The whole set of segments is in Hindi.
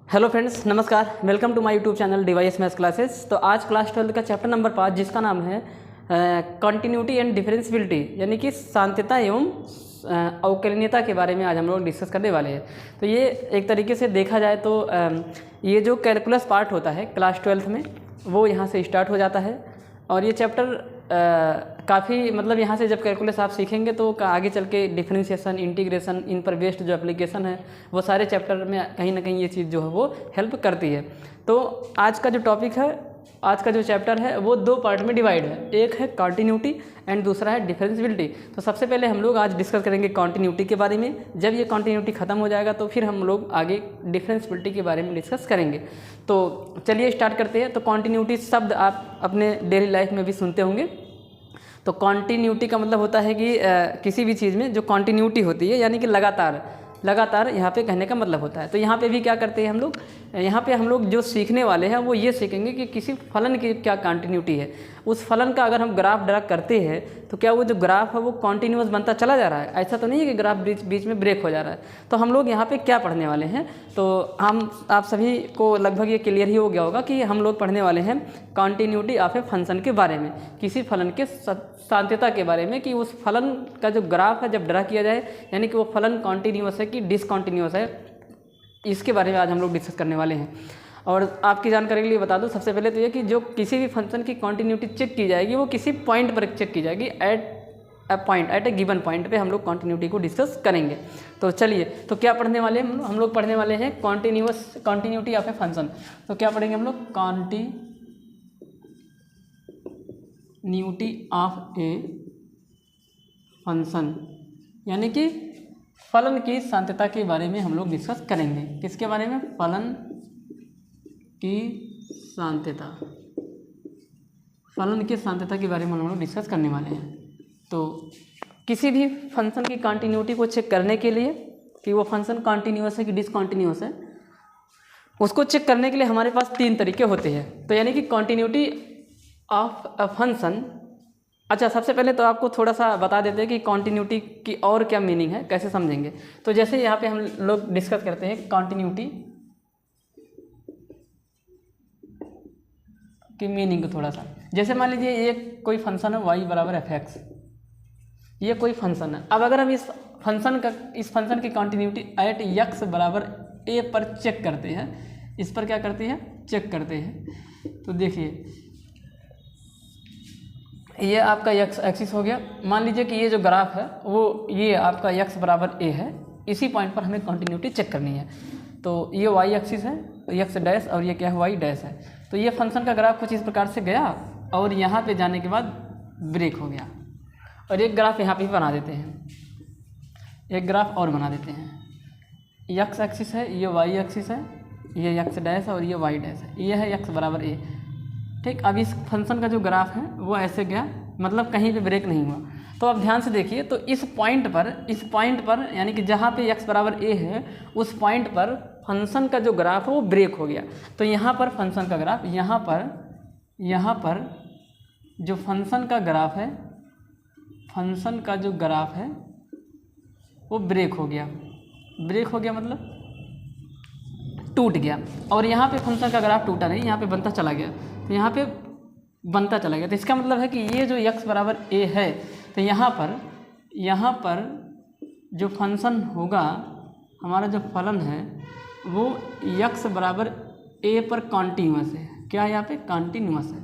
हेलो फ्रेंड्स, नमस्कार। Welcome to my YouTube channel device maths classes. तो आज क्लास 12 का चैप्टर नंबर 5 जिसका नाम है कॉन्टिन्यूटी एंड डिफरेंशियबिलिटी यानी कि सांत्यता एवं अवकलनीयता के बारे में आज हम लोग डिस्कस करने वाले हैं। तो ये एक तरीके से देखा जाए तो ये जो कैलकुलस पार्ट होता है क्लास 12 में वो यहाँ से स्टार्ट हो जाता है और ये चैप्टर काफ़ी मतलब यहाँ से जब कैलकुलस आप सीखेंगे तो आगे चल के डिफरेंशिएशन, इंटीग्रेशन, इन पर बेस्ड जो एप्लीकेशन है वो सारे चैप्टर में कहीं ना कहीं ये चीज़ जो है वो हेल्प करती है। तो आज का जो टॉपिक है, आज का जो चैप्टर है वो दो पार्ट में डिवाइड है। एक है कॉन्टिन्यूटी एंड दूसरा है डिफरेंशियबिलिटी। तो सबसे पहले हम लोग आज डिस्कस करेंगे कॉन्टिन्यूटी के बारे में। जब ये कॉन्टिन्यूटी ख़त्म हो जाएगा तो फिर हम लोग आगे डिफरेंशियबिलिटी के बारे में डिस्कस करेंगे। तो चलिए स्टार्ट करते हैं। तो कॉन्टिन्यूटी शब्द आप अपने डेली लाइफ में भी सुनते होंगे। तो कॉन्टिन्यूटी का मतलब होता है कि किसी भी चीज़ में जो कॉन्टिन्यूटी होती है यानी कि लगातार यहाँ पे कहने का मतलब होता है। तो यहाँ पे भी क्या करते हैं हम लोग, यहाँ पे हम लोग जो सीखने वाले हैं वो ये सीखेंगे कि किसी फलन की क्या कॉन्टिन्यूटी है। उस फलन का अगर हम ग्राफ ड्रा करते हैं तो क्या वो जो ग्राफ है वो कॉन्टिन्यूअस बनता चला जा रहा है, ऐसा तो नहीं है कि ग्राफ बीच में ब्रेक हो जा रहा है। तो हम लोग यहाँ पे क्या पढ़ने वाले हैं, तो आप सभी को लगभग ये क्लियर ही हो गया होगा कि हम लोग पढ़ने वाले हैं कॉन्टिन्यूटी ऑफ ए फंक्शन के बारे में, किसी फलन के सांत्यता के बारे में कि उस फलन का जो ग्राफ है जब ड्रा किया जाए यानी कि वो फलन कॉन्टिन्यूअस है कि डिसकॉन्टिन्यूअस है, इसके बारे में आज हम लोग डिस्कस करने वाले हैं। और आपकी जानकारी के लिए बता दूं सबसे पहले तो ये कि जो किसी भी फंक्शन की कॉन्टिन्यूटी चेक की जाएगी वो किसी पॉइंट पर चेक की जाएगी, एट ए गिवन पॉइंट पे हम लोग कॉन्टिन्यूटी को डिस्कस करेंगे। तो चलिए, तो क्या पढ़ने वाले हैं हम लोग पढ़ने वाले हैं कॉन्टिन्यूटी ऑफ ए फंक्शन। तो क्या पढ़ेंगे हम लोग, कॉन्टिन्यूटी ऑफ ए फंक्शन यानी कि फलन की सांत्यता के बारे में हम लोग डिस्कस करेंगे। किसके बारे में, फलन की सांत्यता, फलन की सांत्यता के बारे में हम लोग डिस्कस करने वाले हैं। तो किसी भी फंक्शन की कॉन्टिन्यूटी को चेक करने के लिए कि वो फंक्शन कॉन्टिन्यूअस है कि डिसकॉन्टिन्यूअस है, उसको चेक करने के लिए हमारे पास तीन तरीके होते हैं। तो यानी कि कॉन्टिन्यूटी ऑफ अ फंक्शन। अच्छा, सबसे पहले तो आपको थोड़ा सा बता देते हैं कि कॉन्टिन्यूटी की और क्या मीनिंग है, कैसे समझेंगे। तो जैसे यहाँ पे हम लोग डिस्कस करते हैं कॉन्टिन्यूटी की मीनिंग को थोड़ा सा। जैसे मान लीजिए ये कोई फंक्शन है y बराबर f(x), ये कोई फंक्शन है। अब अगर हम इस फंक्शन की कॉन्टिन्यूटी एट x बराबर a पर चेक करते हैं, इस पर क्या करते हैं, चेक करते हैं। तो देखिए ये आपका x एक्सिस हो गया। मान लीजिए कि ये जो ग्राफ है वो ये आपका x बराबर a है, इसी पॉइंट पर हमें कॉन्टिन्यूटी चेक करनी है। तो ये y एक्सिस है, x डैश, और ये क्या है, y डैश है। तो ये फंक्शन का ग्राफ कुछ इस प्रकार से गया और यहाँ पे जाने के बाद ब्रेक हो गया, और एक ग्राफ यहाँ पे भी बना देते हैं, एक ग्राफ और बना देते हैं। x एक्सिस है, ये y एक्सिस है, ये x डैश और ये y डैश है, ये है x बराबर a। ठीक, अब इस फंक्शन का जो ग्राफ है वो ऐसे गया, मतलब कहीं पे ब्रेक नहीं हुआ। तो अब ध्यान से देखिए, तो इस पॉइंट पर यानी कि जहाँ पे x बराबर a है उस पॉइंट पर फंक्शन का जो ग्राफ है वो ब्रेक हो गया। तो यहाँ पर फंक्शन का ग्राफ, यहाँ पर जो फंक्शन का ग्राफ है, फंक्शन का जो ग्राफ है वो ब्रेक हो गया मतलब टूट गया। और यहाँ पे फंक्शन का ग्राफ टूटा नहीं, यहाँ पे बनता चला गया, तो यहाँ पे बनता चला गया। तो इसका मतलब है कि ये जो x बराबर a है, तो यहाँ पर जो फंक्शन होगा, हमारा जो फलन है वो x बराबर a पर कॉन्टिन्यूअस है। क्या है, यहाँ पे कॉन्टिन्यूअस है,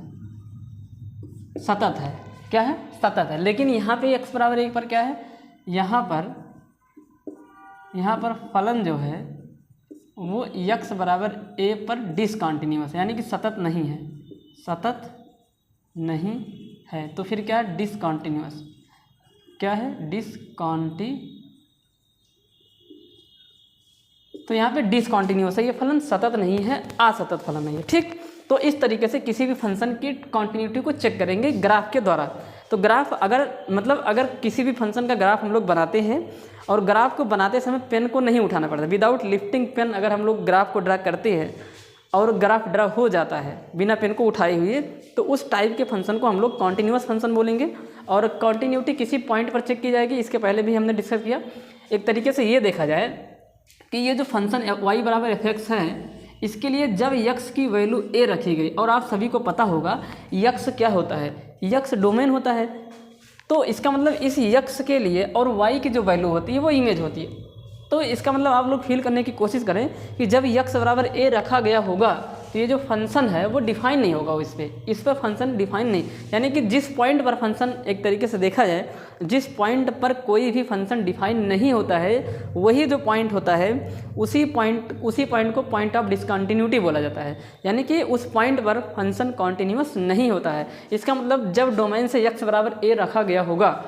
सतत है। क्या है, सतत है। लेकिन यहाँ पे x बराबर 1 पर क्या है, यहाँ पर फलन जो है वो x बराबर a पर डिसकॉन्टिन्यूअस है, यानी कि सतत नहीं है। तो फिर क्या है, डिसकॉन्टिन्यूअस। क्या है, तो यहाँ पे डिसकॉन्टिन्यूअस है, ये फलन सतत नहीं है, असतत फलन नहीं है। ठीक, तो इस तरीके से किसी भी फंक्शन की कॉन्टिन्यूटी को चेक करेंगे ग्राफ के द्वारा। तो ग्राफ अगर किसी भी फंक्शन का ग्राफ हम लोग बनाते हैं और ग्राफ को बनाते समय पेन को नहीं उठाना पड़ता, विदाउट लिफ्टिंग पेन अगर हम लोग ग्राफ को ड्रा करते हैं और ग्राफ ड्रा हो जाता है बिना पेन को उठाए हुए, तो उस टाइप के फंक्शन को हम लोग कॉन्टिन्यूअस फंक्शन बोलेंगे। और कॉन्टिन्यूटी किसी पॉइंट पर चेक की जाएगी, इसके पहले भी हमने डिस्कस किया। एक तरीके से ये देखा जाए कि ये जो फंक्शन y बराबर एफ एक्स है, इसके लिए जब यक्स की वैल्यू ए रखी गई, और आप सभी को पता होगा यक्स क्या होता है, यक्स डोमेन होता है, तो इसका मतलब इस यक्स के लिए और y की जो वैल्यू होती है वो इमेज होती है। तो इसका मतलब आप लोग फील करने की कोशिश करें कि जब यक्स बराबर ए रखा गया होगा तो ये जो फंक्शन है वो डिफाइन नहीं होगा, इस पर फंक्शन डिफाइन नहीं, यानी कि जिस पॉइंट पर फंक्शन, एक तरीके से देखा जाए, जिस पॉइंट पर कोई भी फंक्शन डिफाइन नहीं होता है वही जो पॉइंट होता है उसी पॉइंट को पॉइंट ऑफ डिसकंटिन्यूटी बोला जाता है, यानी कि उस पॉइंट पर फंक्शन कॉन्टिन्यूअस नहीं होता है। इसका मतलब जब डोमेन से यक्स बराबर ए रखा गया होगा,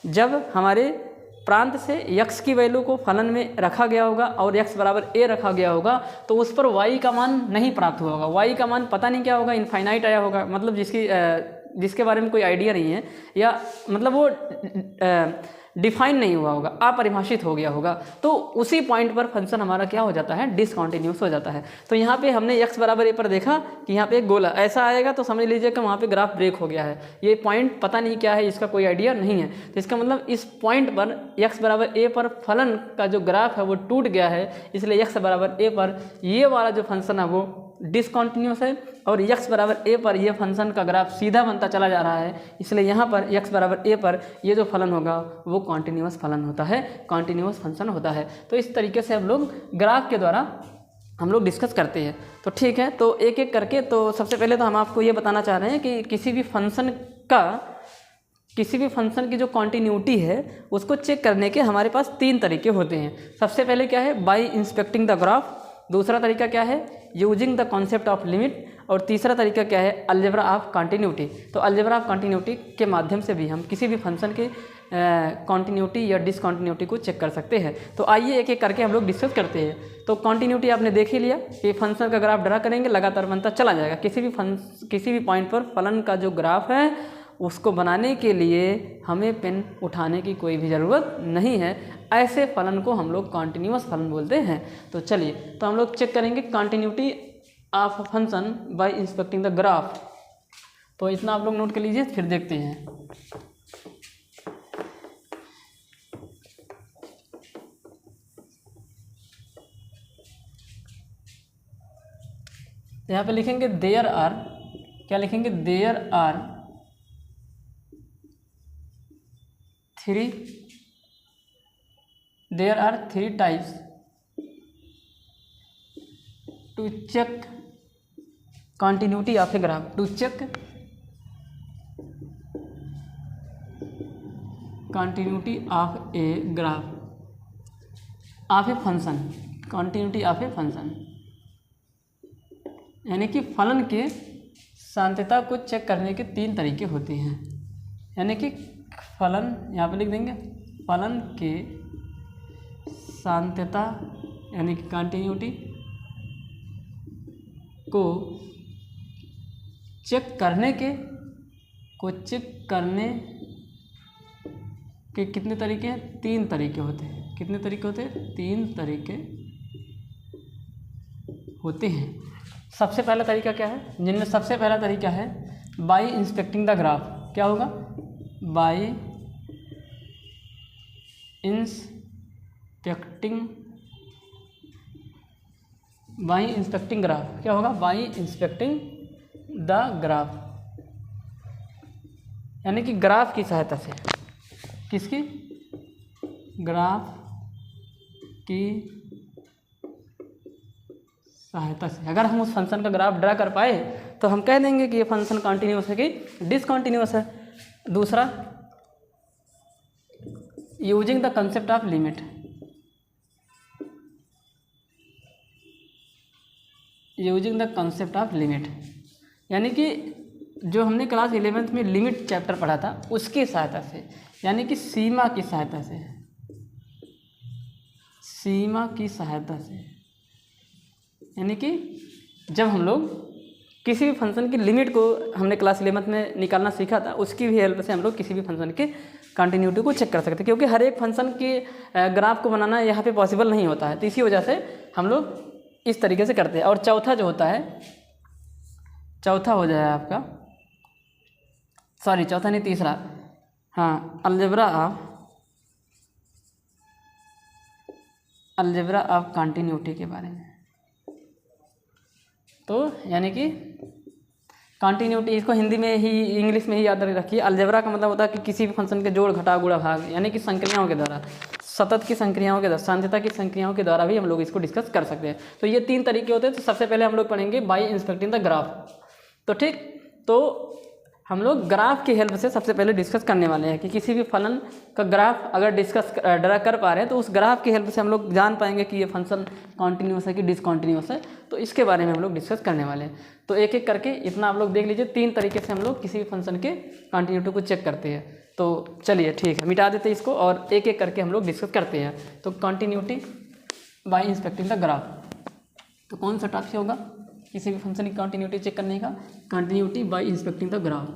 जब हमारे प्रांत से यक्स की वैल्यू को फलन में रखा गया होगा और यक्स बराबर ए रखा गया होगा, तो उस पर वाई का मान नहीं प्राप्त हुआ होगा, वाई का मान पता नहीं क्या होगा, इनफाइनाइट आया होगा, मतलब जिसके बारे में कोई आइडिया नहीं है, या मतलब वो डिफाइन नहीं हुआ होगा, अपरिभाषित हो गया होगा, तो उसी पॉइंट पर फंक्शन हमारा क्या हो जाता है, डिसकंटिन्यूअस हो जाता है। तो यहाँ पे हमने x बराबर ए पर देखा कि यहाँ पे एक गोला ऐसा आएगा, तो समझ लीजिए कि वहाँ पे ग्राफ ब्रेक हो गया है, ये पॉइंट पता नहीं क्या है, इसका कोई आइडिया नहीं है, तो इसका मतलब इस पॉइंट पर x बराबर ए पर फलन का जो ग्राफ है वो टूट गया है, इसलिए x बराबर ए पर ये वाला जो फंक्शन है वो डिसकंटिन्यूअस है, और x बराबर ए पर ये फंक्शन का ग्राफ सीधा बनता चला जा रहा है, इसलिए यहाँ पर x बराबर ए पर ये जो फलन होगा वो कॉन्टिन्यूअस फलन होता है, कॉन्टिन्यूअस फंक्शन होता है। तो इस तरीके से हम लोग ग्राफ के द्वारा हम लोग डिस्कस करते हैं। तो ठीक है, तो एक एक करके, तो सबसे पहले तो हम आपको ये बताना चाह रहे हैं कि किसी भी फंक्शन की जो कॉन्टिन्यूटी है उसको चेक करने के हमारे पास 3 तरीके होते हैं। सबसे पहले क्या है, बाय इंस्पेक्टिंग द ग्राफ, दूसरा तरीका क्या है, using the concept of limit, और तीसरा तरीका क्या है, अलजेब्रा ऑफ कंटिन्यूटी। तो अलजेब्रा ऑफ कंटिन्यूटी के माध्यम से भी हम किसी भी फंक्शन के कंटिन्यूटी या डिसकंटिन्यूटी को चेक कर सकते हैं। तो आइए एक एक करके हम लोग डिस्कस करते हैं। तो कंटिन्यूटी आपने देख ही लिया कि फंक्शन का ग्राफ ड्रा करेंगे, लगातार बनता चला जाएगा, किसी भी पॉइंट पर फलन का जो ग्राफ है उसको बनाने के लिए हमें पेन उठाने की कोई भी ज़रूरत नहीं है, ऐसे फलन को हम लोग कॉन्टिन्यूअस फलन बोलते हैं। तो चलिए, तो हम लोग चेक करेंगे continuity of function by inspecting the graph. तो इतना आप लोग नोट कर लीजिए, फिर देखते हैं। यहाँ पे लिखेंगे देयर आर, क्या लिखेंगे, there are 3 types to check continuity of a graph, to check continuity of a graph of a function, continuity of a function, यानी कि फलन के शांतता को चेक करने के 3 तरीके होते हैं। यानी कि फलन, यहाँ पे लिख देंगे, फलन के शांतता यानी कि कंटिन्यूटी को चेक करने के कितने तरीके हैं, 3 तरीके होते हैं। कितने तरीके होते हैं, 3 तरीके होते हैं। सबसे पहला तरीका क्या है, जिनमें सबसे पहला तरीका है बाय इंस्पेक्टिंग द ग्राफ। क्या होगा, बाय इंस्पेक्टिंग ग्राफ। क्या होगा, बाय इंस्पेक्टिंग द ग्राफ, यानी कि ग्राफ की सहायता से, किसकी, ग्राफ की सहायता से। अगर हम उस फंक्शन का ग्राफ ड्रा कर पाए तो हम कह देंगे कि ये फंक्शन कॉन्टिन्यूअस है कि डिसकंटिन्यूअस है। दूसरा, using the concept of limit, using the concept of limit, यानी कि जो हमने क्लास 11th में लिमिट चैप्टर पढ़ा था उसकी सहायता से, यानी कि सीमा की सहायता से, सीमा की सहायता से, यानी कि जब हम लोग किसी भी फंक्शन की लिमिट को हमने क्लास 11th में निकालना सीखा था, उसकी भी हेल्प से हम लोग किसी भी फंक्शन के कंटिन्यूटी को चेक कर सकते हैं, क्योंकि हर एक फंक्शन के ग्राफ को बनाना यहाँ पे पॉसिबल नहीं होता है। तो इसी वजह से हम लोग इस तरीके से करते हैं। और चौथा जो होता है, चौथा हो जाए आपका, सॉरी चौथा नहीं, तीसरा, हाँ, अलजेब्रा ऑफ कंटिन्यूटी के बारे में। तो यानी कि कंटिन्यूटी, इसको हिंदी में ही इंग्लिश में ही याद रखिए। अलजेब्रा का मतलब होता है कि किसी भी फंक्शन के जोड़ घटाव गुणा भाग, यानी कि संक्रियाओं के द्वारा, सतत की संक्रियाओं के द्वारा, सांत्यता की संक्रियाओं के द्वारा भी हम लोग इसको डिस्कस कर सकते हैं। तो ये 3 तरीके होते हैं। तो सबसे पहले हम लोग पढ़ेंगे बाय इंस्पेक्टिंग द ग्राफ। तो ठीक, तो हम लोग ग्राफ की हेल्प से सबसे पहले डिस्कस करने वाले हैं कि किसी भी फलन का ग्राफ अगर डिस्कस ड्रा कर पा रहे हैं तो उस ग्राफ की हेल्प से हम लोग जान पाएंगे कि ये फंक्शन कॉन्टिन्यूस है कि डिसकॉन्टिन्यूस है। तो इसके बारे में हम लोग डिस्कस करने वाले हैं। तो एक एक करके इतना आप लोग देख लीजिए। 3 तरीके से हम लोग किसी भी फंक्शन के कॉन्टिन्यूटी को चेक करते हैं। तो चलिए ठीक है, मिटा देते हैं इसको और एक एक करके हम लोग डिस्कस करते हैं। तो continuity by inspecting the graph, तो कौन सा टॉपिक होगा किसी भी फंक्शन की कॉन्टिन्यूटी चेक करने का? Continuity by inspecting the graph.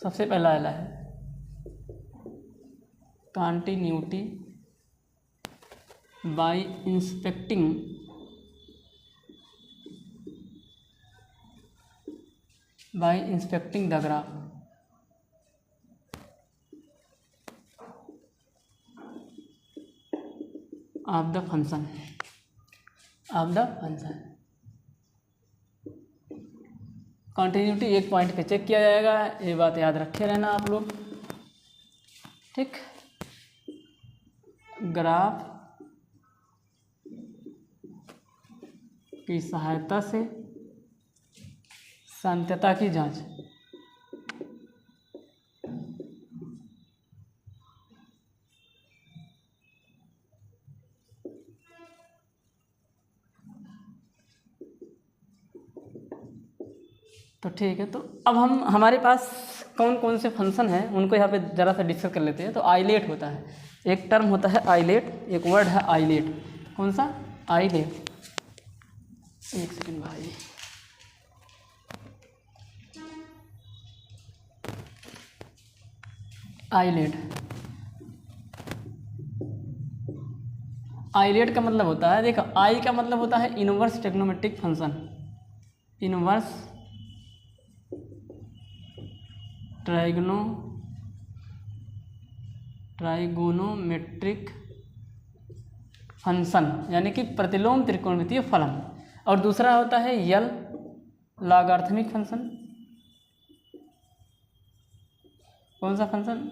सबसे पहला वाला है continuity by inspecting the graph. Of the function continuity एक पॉइंट पे चेक किया जाएगा, ये बात याद रखे रहना आप लोग। ठीक, ग्राफ की सहायता से सांत्यता की जांच। तो ठीक है, तो अब हमारे पास कौन कौन से फंक्शन हैं उनको यहाँ पे ज़रा सा डिस्कस कर लेते हैं। तो आइलेट होता है, एक टर्म होता है आइलेट, एक वर्ड है आइलेट। कौन सा? आइलेट। एक सेकंड भाई, आइलेट। आइलेट का मतलब होता है, देखो आई का मतलब होता है inverse trigonometric function, inverse trigonometric function, यानी कि प्रतिलोम त्रिकोणमितीय फलन। और दूसरा होता है यल लॉगरिथमिक फंक्शन। कौन सा फंक्शन?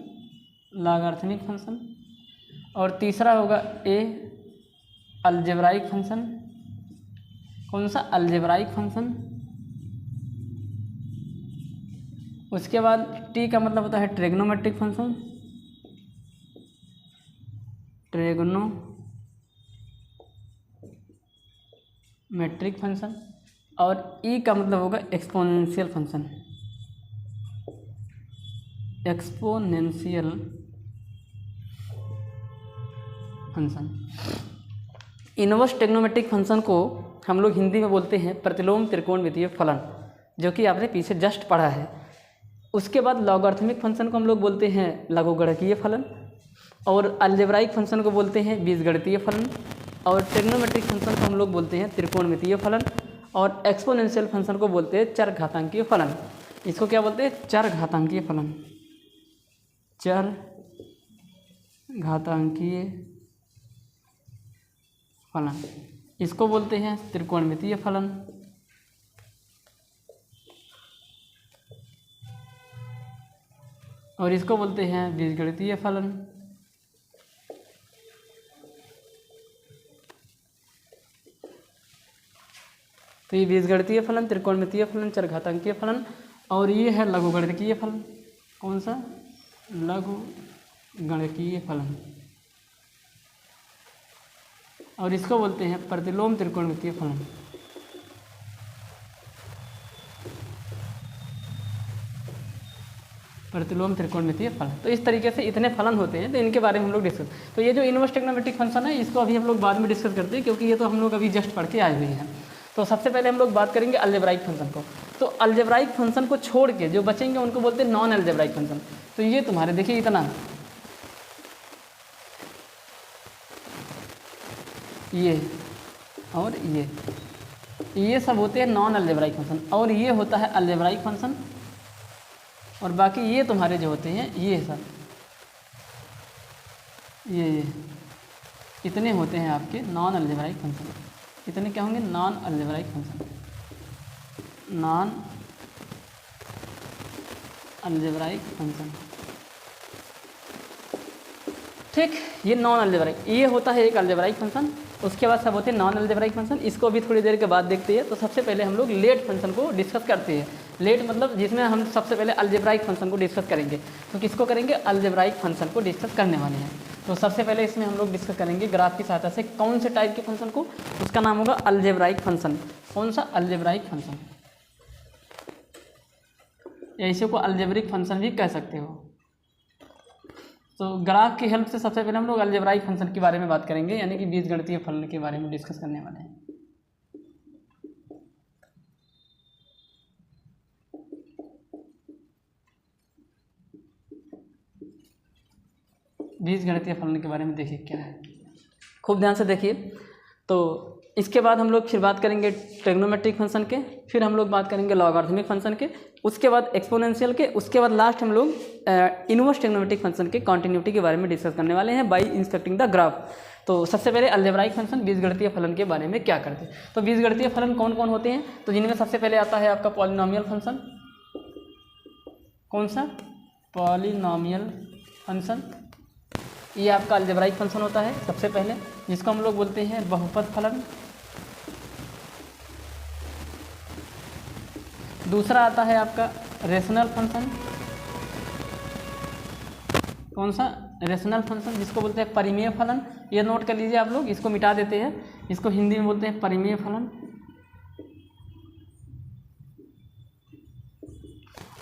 Logarithmic function. और तीसरा होगा ए अलजेब्राइक फंक्शन। कौन सा? Algebraic function. उसके बाद टी का मतलब होता है ट्रिग्नोमेट्रिक फंक्शन, ट्रिग्नोमेट्रिक फंक्शन। और ई का मतलब होगा exponential function, exponential function. Inverse trigonometric function को हम लोग हिंदी में बोलते हैं प्रतिलोम त्रिकोणमितीय फलन, जो कि आपने पीछे जस्ट पढ़ा है। उसके बाद लॉगरिथमिक फंक्शन को हम लोग बोलते हैं लघुगणकीय फलन, और अलजेब्राइक फंक्शन को बोलते हैं बीजगणितीय फलन, और ट्रिग्नोमेट्रिक फंक्शन को हम लोग बोलते हैं त्रिकोणमितीय फलन, और एक्सपोनेंशियल फंक्शन को बोलते हैं चरघातांकीय फलन। इसको क्या बोलते हैं? चरघातांकीय फलन, चरघातांकीय फलन। इसको बोलते हैं त्रिकोणमितीय फलन, और इसको बोलते हैं बीजगणितीय फलन। तो ये बीजगणितीय फलन, त्रिकोणमितीय फलन, चरघातांकीय फलन, और ये है लघुगणकीय फलन। कौन सा? लघुगणकीय फलन। और इसको बोलते हैं प्रतिलोम त्रिकोणमितीय फलन। प्रतिलोम त्रिकोणमितीय फलन। तो इस तरीके से इतने फलन होते हैं, तो इनके बारे में हम लोग डिस्कस। तो ये जो इनवर्स ट्रिग्नोमेट्रिक फंक्शन है, इसको अभी हम लोग बाद में डिस्कस करते हैं, क्योंकि ये तो हम लोग अभी जस्ट पढ़ के आए हुए हैं। तो सबसे पहले हम लोग बात करेंगे अलजेब्राइक फंक्शन को। तो अलजेब्राइक फंक्शन को छोड़ के जो बचेंगे उनको बोलते हैं नॉन अलजेब्राइक फंक्शन। तो ये तुम्हारे देखिए इतना, ये और ये सब होते हैं नॉन अलजेब्राइक फंक्शन, और ये होता है अलजेब्राइक फंक्शन। और बाकी ये तुम्हारे जो होते हैं ये सब ये इतने होते हैं आपके नॉन अलजेब्राइक फंक्शन। इतने क्या होंगे? Non algebraic function, non algebraic function. ठीक, ये नॉन अलजेब्राइक, ये होता है एक अलजेब्राइक फंक्शन। उसके बाद सब होते हैं नॉन अलजेब्राइक फंक्शन। इसको भी थोड़ी देर के बाद देखते हैं। तो सबसे पहले हम लोग लेट फंक्शन को डिस्कस करते हैं। लेट मतलब जिसमें हम सबसे पहले अलजेब्राइक फंक्शन को डिस्कस करेंगे। तो किसको करेंगे? अलजेब्राइक फंक्शन को डिस्कस करने वाले हैं। तो सबसे पहले इसमें हम लोग डिस्कस करेंगे ग्राफ की सहायता से कौन से टाइप के फंक्शन को, उसका नाम होगा अलजेब्राइक फंक्शन। कौन सा? Algebraic function. ऐसे को अलजेब्रिक फंक्शन भी कह सकते हो। तो ग्राफ की हेल्प से सबसे पहले हम लोग अलजेब्राइक फंक्शन के बारे में बात करेंगे, यानी कि बीजगणितीय फलन के बारे में डिस्कस करने वाले हैं। बीजगणितीय फलन के बारे में देखिए क्या है, खूब ध्यान से देखिए। तो इसके बाद हम लोग फिर बात करेंगे ट्रिग्नोमेट्रिक फंक्शन के, फिर हम लोग बात करेंगे लॉगरिथमिक फंक्शन के, उसके बाद एक्सपोनेंशियल के, उसके बाद लास्ट हम लोग इनवर्स ट्रिग्नोमेट्रिक फंक्शन के कॉन्टिन्यूटी के बारे में डिस्कस करने वाले हैं बाय इंस्पेक्टिंग द ग्राफ। तो सबसे पहले अलजेब्राइक फंक्शन बीजगणितीय फलन के बारे में क्या करते हैं। तो बीजगणितीय फलन कौन कौन होते हैं? तो जिनमें सबसे पहले आता है आपका पॉलिनोमियल फंक्शन। कौन सा? Polynomial function. ये आपका अलजेब्राइक फंक्शन होता है सबसे पहले, जिसको हम लोग बोलते हैं बहुपद फलन। दूसरा आता है आपका रेशनल फंक्शन। कौन सा? रेशनल फंक्शन, जिसको बोलते हैं परिमेय फलन। ये नोट कर लीजिए आप लोग, इसको मिटा देते हैं, इसको हिंदी में बोलते हैं परिमेय फलन।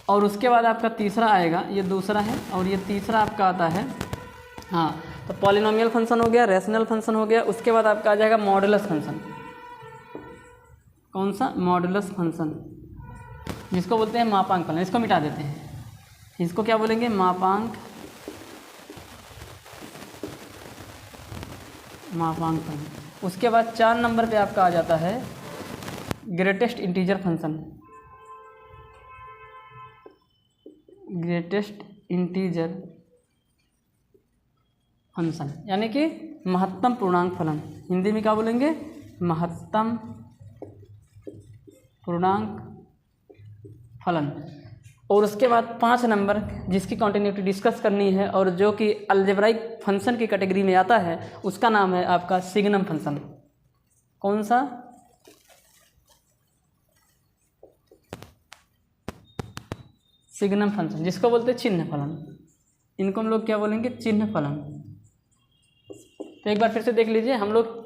और उसके बाद आपका तीसरा आएगा, ये दूसरा है, और ये तीसरा आपका आता है, हाँ, तो पॉलिनोमियल फंक्शन हो गया, रेशनल फंक्शन हो गया। उसके बाद आपका आ जाएगा मॉडुलस फंक्शन। कौन सा? मॉडुलस फंक्शन, जिसको बोलते हैं मापांक फलन। इसको मिटा देते हैं, इसको क्या बोलेंगे? मापांक फलन। उसके बाद 4 नंबर पे आपका आ जाता है greatest integer function. Greatest integer function यानी कि महत्तम पूर्णांक फलन। हिंदी में क्या बोलेंगे? महत्तम पूर्णांक फलन। और उसके बाद 5 नंबर जिसकी कॉन्टिन्यूटी डिस्कस करनी है और जो कि अलजेब्राइक फंक्शन की कैटेगरी में आता है, उसका नाम है आपका सिग्नम फंक्शन। कौन सा? सिग्नम फंक्शन, जिसको बोलते हैं चिन्ह फलन। इनको हम लोग क्या बोलेंगे? चिन्ह फलन। तो एक बार फिर से देख लीजिए, हम लोग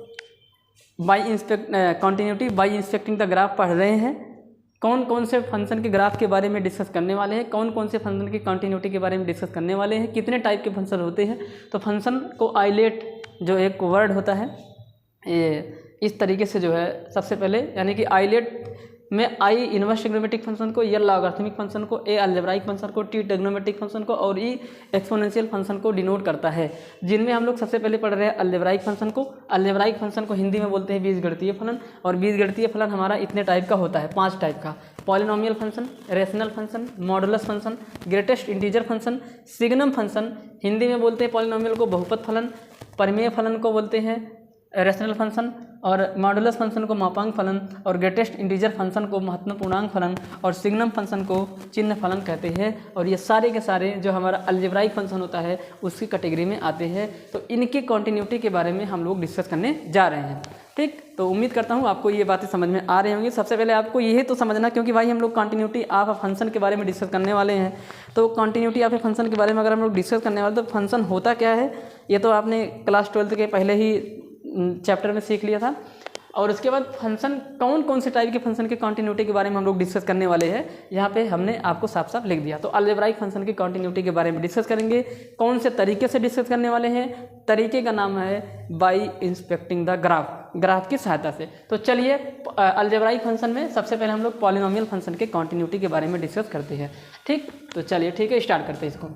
continuity by inspecting the graph पढ़ रहे हैं। कौन कौन से फंक्शन के ग्राफ के बारे में डिस्कस करने वाले हैं, कौन कौन से फंक्शन की कॉन्टिन्यूटी के बारे में डिस्कस करने वाले हैं, कितने टाइप के फंक्शन होते हैं। तो फंक्शन को आइलेट जो एक वर्ड होता है, ये इस तरीके से जो है सबसे पहले, यानी कि आइलेट में आई इनवर्स ट्रिग्नोमेट्रिक फंक्शन को, ये लॉगरिथमिक फंक्शन को, ए अलजेब्राइक फंक्शन को, टी ट्रिग्नोमेट्रिक फंक्शन को और ई एक्सपोनेंशियल फंक्शन को डिनोट करता है। जिनमें हम लोग सबसे पहले पढ़ रहे हैं अलजेब्राइक फंक्शन को। अलजेब्राइक फंक्शन को हिंदी में बोलते हैं बीजगणितीय फलन। और बीजगणितीय फलन हमारा इतने टाइप का होता है, 5 टाइप का: polynomial function, rational function, modulus function, greatest integer function, signum function. Hindi में बोलते हैं पॉलिनोमियल को बहुपद फलन, परिमेय फलन को बोलते हैं रेशनल फंक्शन, और मॉडुलस फंक्शन को मापांक फलन, और ग्रेटेस्ट इंटीजर फंक्शन को महत्तम पूर्णांक फलन, और सिग्नम फंक्शन को चिन्ह फलन कहते हैं। और ये सारे के सारे जो हमारा अलजेब्राइक फंक्शन होता है उसकी कैटेगरी में आते हैं। तो इनकी कॉन्टिन्यूटी के बारे में हम लोग डिस्कस करने जा रहे हैं। ठीक, तो उम्मीद करता हूँ आपको ये बातें समझ में आ रही होंगी। सबसे पहले आपको यही तो समझना, क्योंकि भाई हम लोग कॉन्टिन्यूटी ऑफ अ फंक्शन के बारे में डिस्कस करने वाले हैं। तो कॉन्टिन्यूटी ऑफ ए फंक्शन के बारे में अगर हम लोग डिस्कस करने वाले, तो फंक्शन होता क्या है ये तो आपने क्लास 12 के पहले ही चैप्टर में सीख लिया था। और उसके बाद फंक्शन कौन कौन से टाइप के फंक्शन के कॉन्टिन्यूटी के बारे में हम लोग डिस्कस करने वाले हैं, यहाँ पे हमने आपको साफ साफ लिख दिया। तो अलजेब्राइक फंक्शन की कॉन्टिन्यूटी के बारे में डिस्कस करेंगे। कौन से तरीके से डिस्कस करने वाले हैं? तरीके का नाम है बाय इंस्पेक्टिंग द ग्राफ की सहायता से। तो चलिए, अलजेब्राइक फंक्शन में सबसे पहले हम लोग पॉलिनोमियल फंक्शन के कॉन्टिन्यूटी के बारे में डिस्कस करते हैं। ठीक, तो चलिए ठीक है, स्टार्ट करते हैं इसको।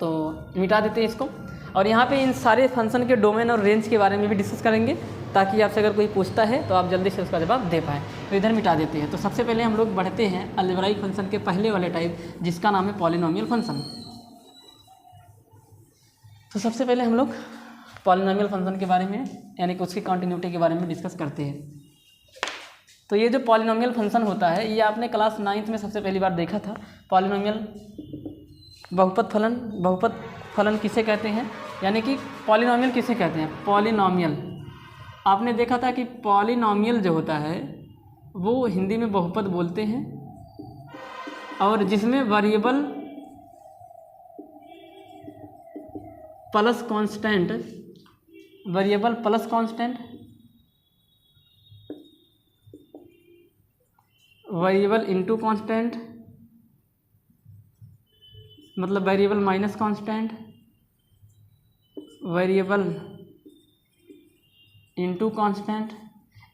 तो मिटा देते हैं इसको, और यहाँ पे इन सारे फंक्शन के डोमेन और रेंज के बारे में भी डिस्कस करेंगे, ताकि आपसे अगर कोई पूछता है तो आप जल्दी से उसका जवाब दे पाएँ। तो इधर मिटा देते हैं। तो सबसे पहले हम लोग बढ़ते हैं अलजेब्राइक फंक्शन के पहले वाले टाइप, जिसका नाम है पॉलिनोमियल फंक्शन। तो सबसे पहले हम लोग पॉलिनोमियल फंक्शन के बारे में यानी कि उसकी कंटिन्यूटी के बारे में डिस्कस करते हैं। तो ये जो पॉलिनोमियल फंक्शन होता है ये आपने क्लास 9th में सबसे पहली बार देखा था। पॉलिनोमियल बहुपद फलन किसे कहते हैं, यानी कि पॉलिनोमियल किसे कहते हैं, पॉलिनोमियल। आपने देखा था कि पॉलिनोमियल जो होता है वो हिंदी में बहुपद बोलते हैं और जिसमें variable plus constant, variable plus constant, variable into constant, मतलब variable minus constant, variable into constant,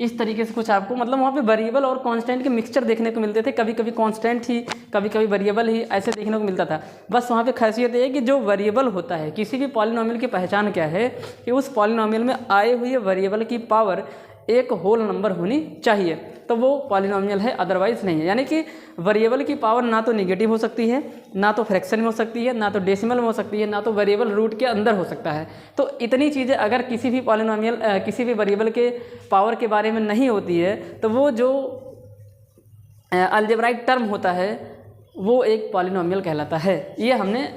इस तरीके से कुछ आपको मतलब वहाँ पे वेरिएबल और कांस्टेंट के मिक्सचर देखने को मिलते थे। कभी कभी कांस्टेंट ही, कभी कभी वेरिएबल ही, ऐसे देखने को मिलता था। बस वहाँ पे खासियत ये है कि जो वेरिएबल होता है किसी भी पॉलिनोमियल की पहचान क्या है कि उस पॉलिनोमियल में आए हुए वेरिएबल की पावर एक होल नंबर होनी चाहिए, तो वो पॉलिनोमियल है, अदरवाइज नहीं है। यानी कि वेरिएबल की पावर ना तो निगेटिव हो सकती है, ना तो फ्रैक्शन में हो सकती है, ना तो डेसिमल में हो सकती है, ना तो वेरिएबल रूट के अंदर हो सकता है। तो इतनी चीज़ें अगर किसी भी पॉलिनोमियल किसी भी वेरिएबल के पावर के बारे में नहीं होती है तो वो जो अलजेब्राइक टर्म होता है वो एक पॉलिनोमियल कहलाता है। ये हमने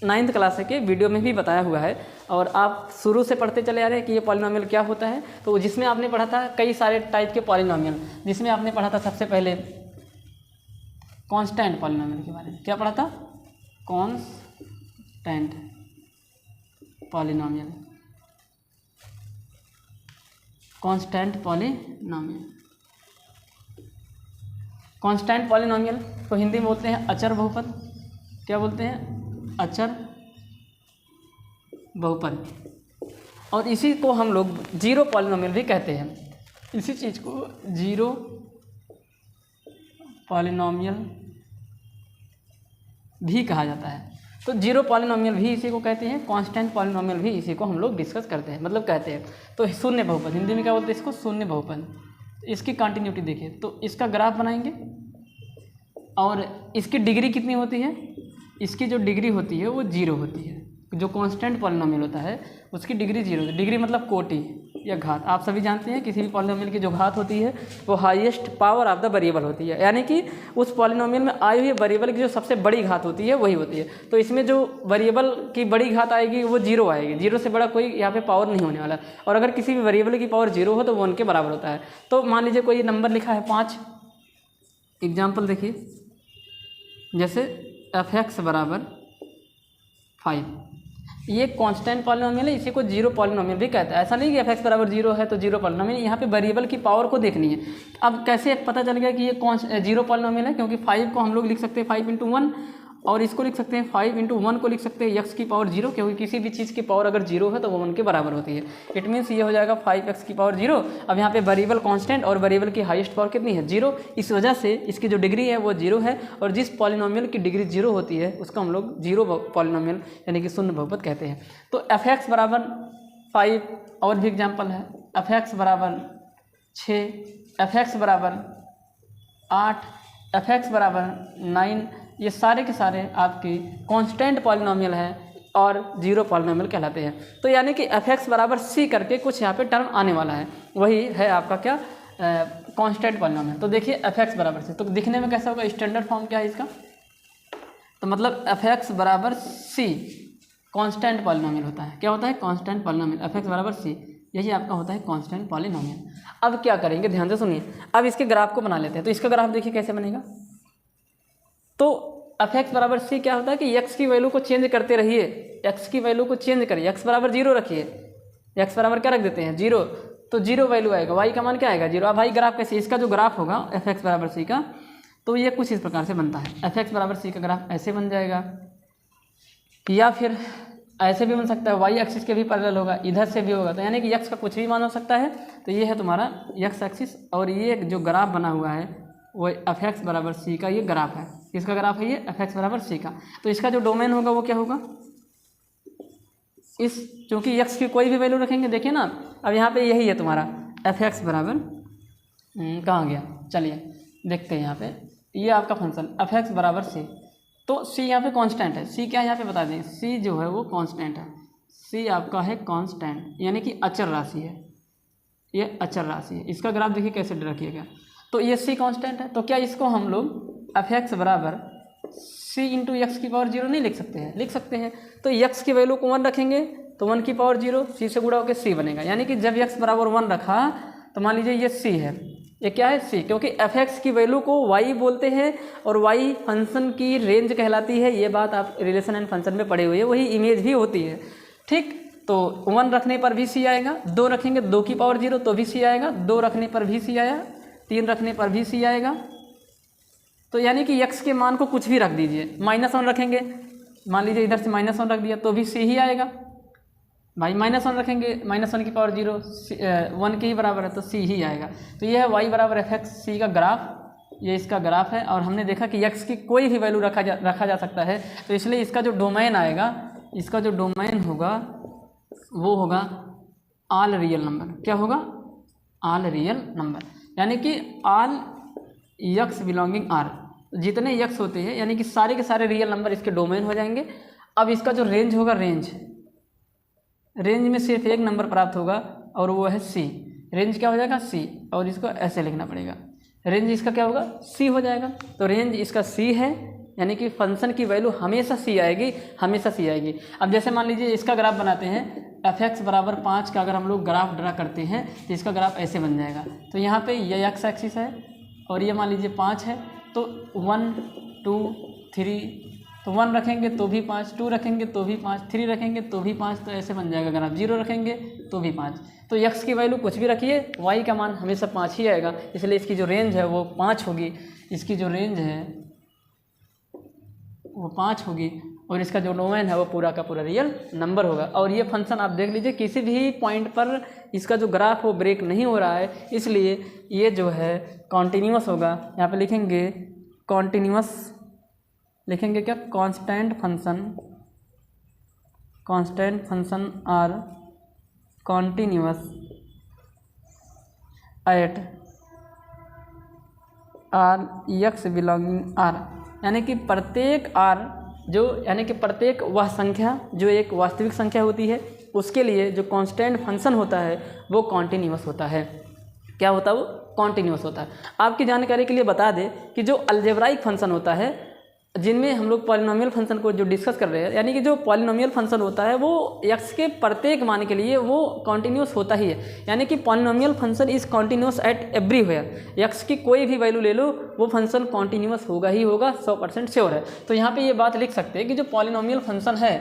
9th क्लास के वीडियो में भी बताया हुआ है और आप शुरू से पढ़ते चले आ रहे हैं कि ये पॉलिनोमियल क्या होता है। तो जिसमें आपने पढ़ा था कई सारे टाइप के पॉलिनोमियल, जिसमें आपने पढ़ा था सबसे पहले कांस्टेंट पॉलिनोमियल के बारे में। क्या पढ़ा था? Constant polynomial, constant polynomial. Constant polynomial को हिंदी में बोलते हैं अचर बहुपद। क्या बोलते हैं? अचर बहुपद। और इसी को हम लोग जीरो पॉलिनोमियल भी कहते हैं। इसी चीज़ को जीरो पॉलिनोमियल भी कहा जाता है। तो जीरो पॉलिनोमियल भी इसी को कहते हैं, कांस्टेंट पॉलिनोमियल भी इसी को हम लोग डिस्कस करते हैं, मतलब कहते हैं। तो शून्य बहुपद, हिंदी में क्या बोलते हैं इसको? शून्य बहुपद। इसकी कंटिन्यूटी देखिए तो इसका ग्राफ बनाएंगे और इसकी डिग्री कितनी होती है? इसकी जो डिग्री होती है वो जीरो होती है। जो कांस्टेंट पॉलिनोमियल होता है उसकी डिग्री जीरो होती है। डिग्री मतलब कोटि या घात। आप सभी जानते हैं किसी भी पॉलिनोमियल की जो घात होती है वो highest power of the variable होती है, यानी कि उस पॉलिनोमियल में आई हुई वेरिएबल की जो सबसे बड़ी घात होती है वही होती है। तो इसमें जो वेरिएबल की बड़ी घात आएगी वो जीरो आएगी, जीरो से बड़ा कोई यहाँ पे पावर नहीं होने वाला। और अगर किसी भी वेरिएबल की पावर जीरो हो तो वो उनके बराबर होता है। तो मान लीजिए कोई नंबर लिखा है 5, एग्जाम्पल देखिए, जैसे f(x) बराबर 5, ये कांस्टेंट पॉलिनोमियल है, इसी को जीरो पॉलिनोमियल भी कहता है। ऐसा नहीं कि f(x) बराबर 0 है तो जीरो पॉलिनोमियल, यहाँ पे वेरिएबल की पावर को देखनी है। अब कैसे पता चल गया कि ये जीरो पॉलिनोमियल है? क्योंकि 5 को हम लोग लिख सकते हैं 5 × 1 और इसको लिख सकते हैं 5 × 1 को लिख सकते हैं x की पावर 0, क्योंकि किसी भी चीज़ की पावर अगर 0 है तो वो उनके बराबर होती है। इट मीन्स ये हो जाएगा 5x की पावर 0। अब यहाँ पे वेरिएबल कांस्टेंट और वेरिएबल की हाईएस्ट पावर कितनी है? 0। इस वजह से इसकी जो डिग्री है वो 0 है और जिस पॉलिनोमियल की डिग्री 0 होती है उसको हम लोग जीरो पॉलिनोमियल यानी कि शून्य बहुपद कहते हैं। तो f(x) बराबर 5 और भी एग्जाम्पल है, f(x) बराबर 6, f(x) बराबर 8, f(x) बराबर 9, ये सारे के सारे आपके कांस्टेंट पॉलिनोमियल हैं और जीरो पॉलिनोमियल कहलाते हैं। तो यानी कि f(x) बराबर c करके कुछ यहाँ पे टर्म आने वाला है, वही है आपका क्या? Constant polynomial. तो देखिए f(x) बराबर c, तो दिखने में कैसा होगा? स्टैंडर्ड फॉर्म क्या है इसका? तो मतलब f(x) बराबर c कांस्टेंट पॉलिनोमियल होता है। क्या होता है? Constant polynomial. f(x) बराबर c, यही आपका होता है कांस्टेंट पॉलिनोमियल। अब क्या करेंगे, ध्यान से सुनिए। अब इसके ग्राफ को बना लेते हैं। तो इसका ग्राफ देखिए कैसे बनेगा। तो f(x) बराबर c क्या होता है कि x की वैल्यू को चेंज करते रहिए, x की वैल्यू को चेंज करिए। x बराबर 0 रखिए, x बराबर क्या रख देते हैं? 0। तो 0 वैल्यू आएगा, y का मान क्या आएगा? 0। अब भाई ग्राफ कैसे? इसका जो ग्राफ होगा f(x) बराबर c का, तो ये कुछ इस प्रकार से बनता है। f(x) बराबर c का ग्राफ ऐसे बन जाएगा, या फिर ऐसे भी बन सकता है, y एक्सिस के भी पैरेलल होगा, इधर से भी होगा। तो यानी कि x का कुछ भी मान हो सकता है। तो ये है तुम्हारा x एक्सिस और ये जो ग्राफ बना हुआ है वो f(x) बराबर c का ये ग्राफ है। किसका ग्राफ है ये? f(x) बराबर c का। तो इसका जो डोमेन होगा वो क्या होगा? इस चूँकि x की कोई भी वैल्यू रखेंगे, देखिए ना। अब यहाँ पे यही है तुम्हारा f(x) बराबर कहाँ गया? चलिए देखते हैं यहाँ पे। ये आपका फंक्शन f(x) बराबर c, तो c यहाँ पे कांस्टेंट है। c क्या है यहाँ पे बता दें? c जो है वो कांस्टेंट है। सी आपका है कांस्टेंट यानी कि अचर राशि है, ये अचर राशि है। इसका ग्राफ देखिए कैसे रखिएगा। तो ये सी कांस्टेंट है, तो क्या इसको हम लोग एफ एक्स बराबर सी इंटू एक्स की पावर 0 नहीं लिख सकते हैं? लिख सकते हैं। तो एक्स की वैल्यू को 1 रखेंगे तो 1 की पावर 0, सी से गुणा होकर सी बनेगा। यानी कि जब एक्स बराबर 1 रखा तो मान लीजिए ये सी है, ये क्या है? सी, क्योंकि एफ एक्स की वैल्यू को वाई बोलते हैं और वाई फंक्शन की रेंज कहलाती है। ये बात आप रिलेशन एंड फंक्शन में पढ़े हुए हैं, वही इमेज भी होती है। ठीक, तो 1 रखने पर भी सी आएगा, 2 रखेंगे 2 की पावर 0 तो भी सी आएगा, 2 रखने पर भी सी आया, 3 रखने पर भी सी आएगा। तो यानी कि x के मान को कुछ भी रख दीजिए, -1 रखेंगे, मान लीजिए इधर से -1 रख दिया तो भी सी ही आएगा भाई। -1 रखेंगे, -1 की पावर 0 1 के ही बराबर है तो सी ही आएगा। तो ये है y बराबर एफ एक्स सी का ग्राफ, ये इसका ग्राफ है। और हमने देखा कि x की कोई भी वैल्यू रखा जा सकता है, तो इसलिए इसका जो डोमेन आएगा, इसका जो डोमेन होगा वो होगा ऑल रियल नंबर। क्या होगा? ऑल रियल नंबर, यानी कि ऑल x बिलोंगिंग आर, जितने x होते हैं यानी कि सारे के सारे रियल नंबर इसके डोमेन हो जाएंगे। अब इसका जो रेंज होगा, रेंज में सिर्फ एक नंबर प्राप्त होगा और वो है c। रेंज क्या हो जाएगा? c, और इसको ऐसे लिखना पड़ेगा, रेंज इसका क्या होगा? c हो जाएगा। तो रेंज इसका c है, यानी कि फंक्शन की वैल्यू हमेशा c आएगी, हमेशा c आएगी। अब जैसे मान लीजिए इसका ग्राफ बनाते हैं, एफ एक्स बराबर 5 का अगर हम लोग ग्राफ ड्रा करते हैं तो इसका ग्राफ ऐसे बन जाएगा। तो यहाँ पे ये एक्स एक्सिस है और ये मान लीजिए 5 है, तो 1 2 3, तो 1 रखेंगे तो भी 5, 2 रखेंगे तो भी 5, 3 रखेंगे तो भी 5, तो ऐसे बन जाएगा ग्राफ। 0 रखेंगे तो भी 5। तो x की वैल्यू कुछ भी रखिए, y का मान हमेशा 5 ही आएगा, इसलिए इसकी जो रेंज है वो 5 होगी। इसकी जो रेंज है वो 5 होगी और इसका जो डोमेन है वो पूरा का पूरा रियल नंबर होगा। और ये फंक्शन आप देख लीजिए किसी भी पॉइंट पर इसका जो ग्राफ वो ब्रेक नहीं हो रहा है, इसलिए ये जो है कॉन्टिन्यूअस होगा। यहाँ पे लिखेंगे कॉन्टिन्यूअस, लिखेंगे क्या? Constant function are continuous at R X belonging R, यानी कि प्रत्येक r जो, यानी कि प्रत्येक वह संख्या जो एक वास्तविक संख्या होती है उसके लिए जो कांस्टेंट फंक्शन होता है वो कॉन्टिन्यूअस होता है। क्या होता है? वो कॉन्टिन्यूअस होता है। आपकी जानकारी के लिए बता दें कि जो अलजेब्राइक फंक्शन होता है, जिनमें हम लोग पॉलिनोमियल फंक्शन को जो डिस्कस कर रहे हैं, यानी कि जो पॉलिनोमियल फंक्शन होता है वो x के प्रत्येक मान के लिए वो कॉन्टिन्यूअस होता ही है। यानी कि polynomial function is continuous eight everywhere. x की कोई भी वैल्यू ले लो वो फंक्शन कॉन्टिन्यूअस होगा ही होगा, 100% श्योर है। तो यहाँ पे ये बात लिख सकते हैं कि जो पॉलिनोमियल फंक्शन है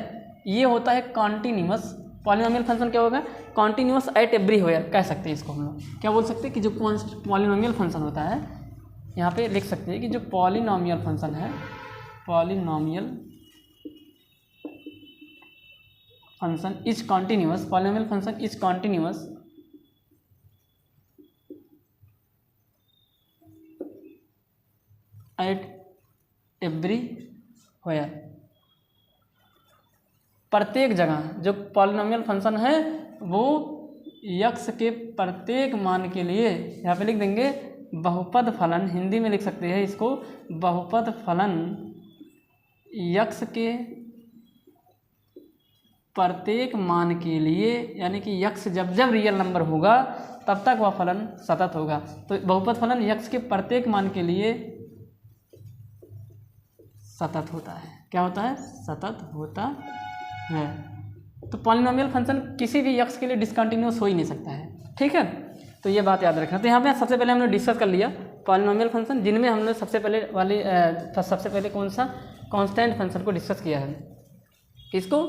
ये होता है कॉन्टिन्यूअस। पॉलिनोमियल फंक्शन क्या होगा? कॉन्टिन्यूअस एट एवरीवेयर कह सकते हैं इसको। हम लोग क्या बोल सकते हैं कि जो पॉलिनोमियल फंक्शन होता है, यहाँ पे लिख सकते हैं कि जो पॉलिनोमियल फंक्शन है, polynomial function is continuous, polynomial function is continuous eight everywhere. प्रत्येक जगह जो पॉलिनोमियल फंक्शन है वो x के प्रत्येक मान के लिए, यहाँ पे लिख देंगे बहुपद फलन, हिंदी में लिख सकते हैं इसको बहुपद फलन x के प्रत्येक मान के लिए, यानी कि x जब जब रियल नंबर होगा तब तक वह फलन सतत होगा। तो बहुपद फलन x के प्रत्येक मान के लिए सतत होता है। क्या होता है? सतत होता है। तो पॉलिनोमियल फंक्शन किसी भी x के लिए डिसकंटिन्यूअस हो ही नहीं सकता है। ठीक है, तो ये बात याद रखना। तो यहाँ पे सबसे पहले हमने डिस्कस कर लिया पॉलिनोमियल फंक्शन, जिनमें हमने सबसे पहले कौन सा? कांस्टेंट फंक्शन को डिस्कस किया है। किसको?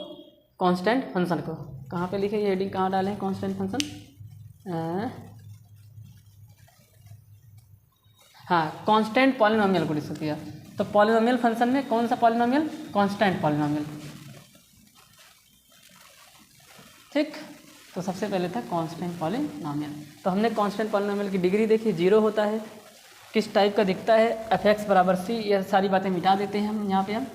कांस्टेंट फंक्शन को। कहाँ पे लिखे? ये हेडिंग कहाँ डालें? कांस्टेंट फंक्शन, हाँ, कांस्टेंट पॉलिनोमियल को डिस्कस किया। तो पॉलिनोमियल फंक्शन में कौन सा पॉलिनोमियल? Constant polynomial. ठीक, तो सबसे पहले था कांस्टेंट पॉलिनोमियल। तो हमने कांस्टेंट पॉलिनोमियल की डिग्री देखी, 0 होता है, किस टाइप का दिखता है, एफ एक्स बराबर सी, ये सारी बातें मिटा देते हैं हम यहाँ पे। हम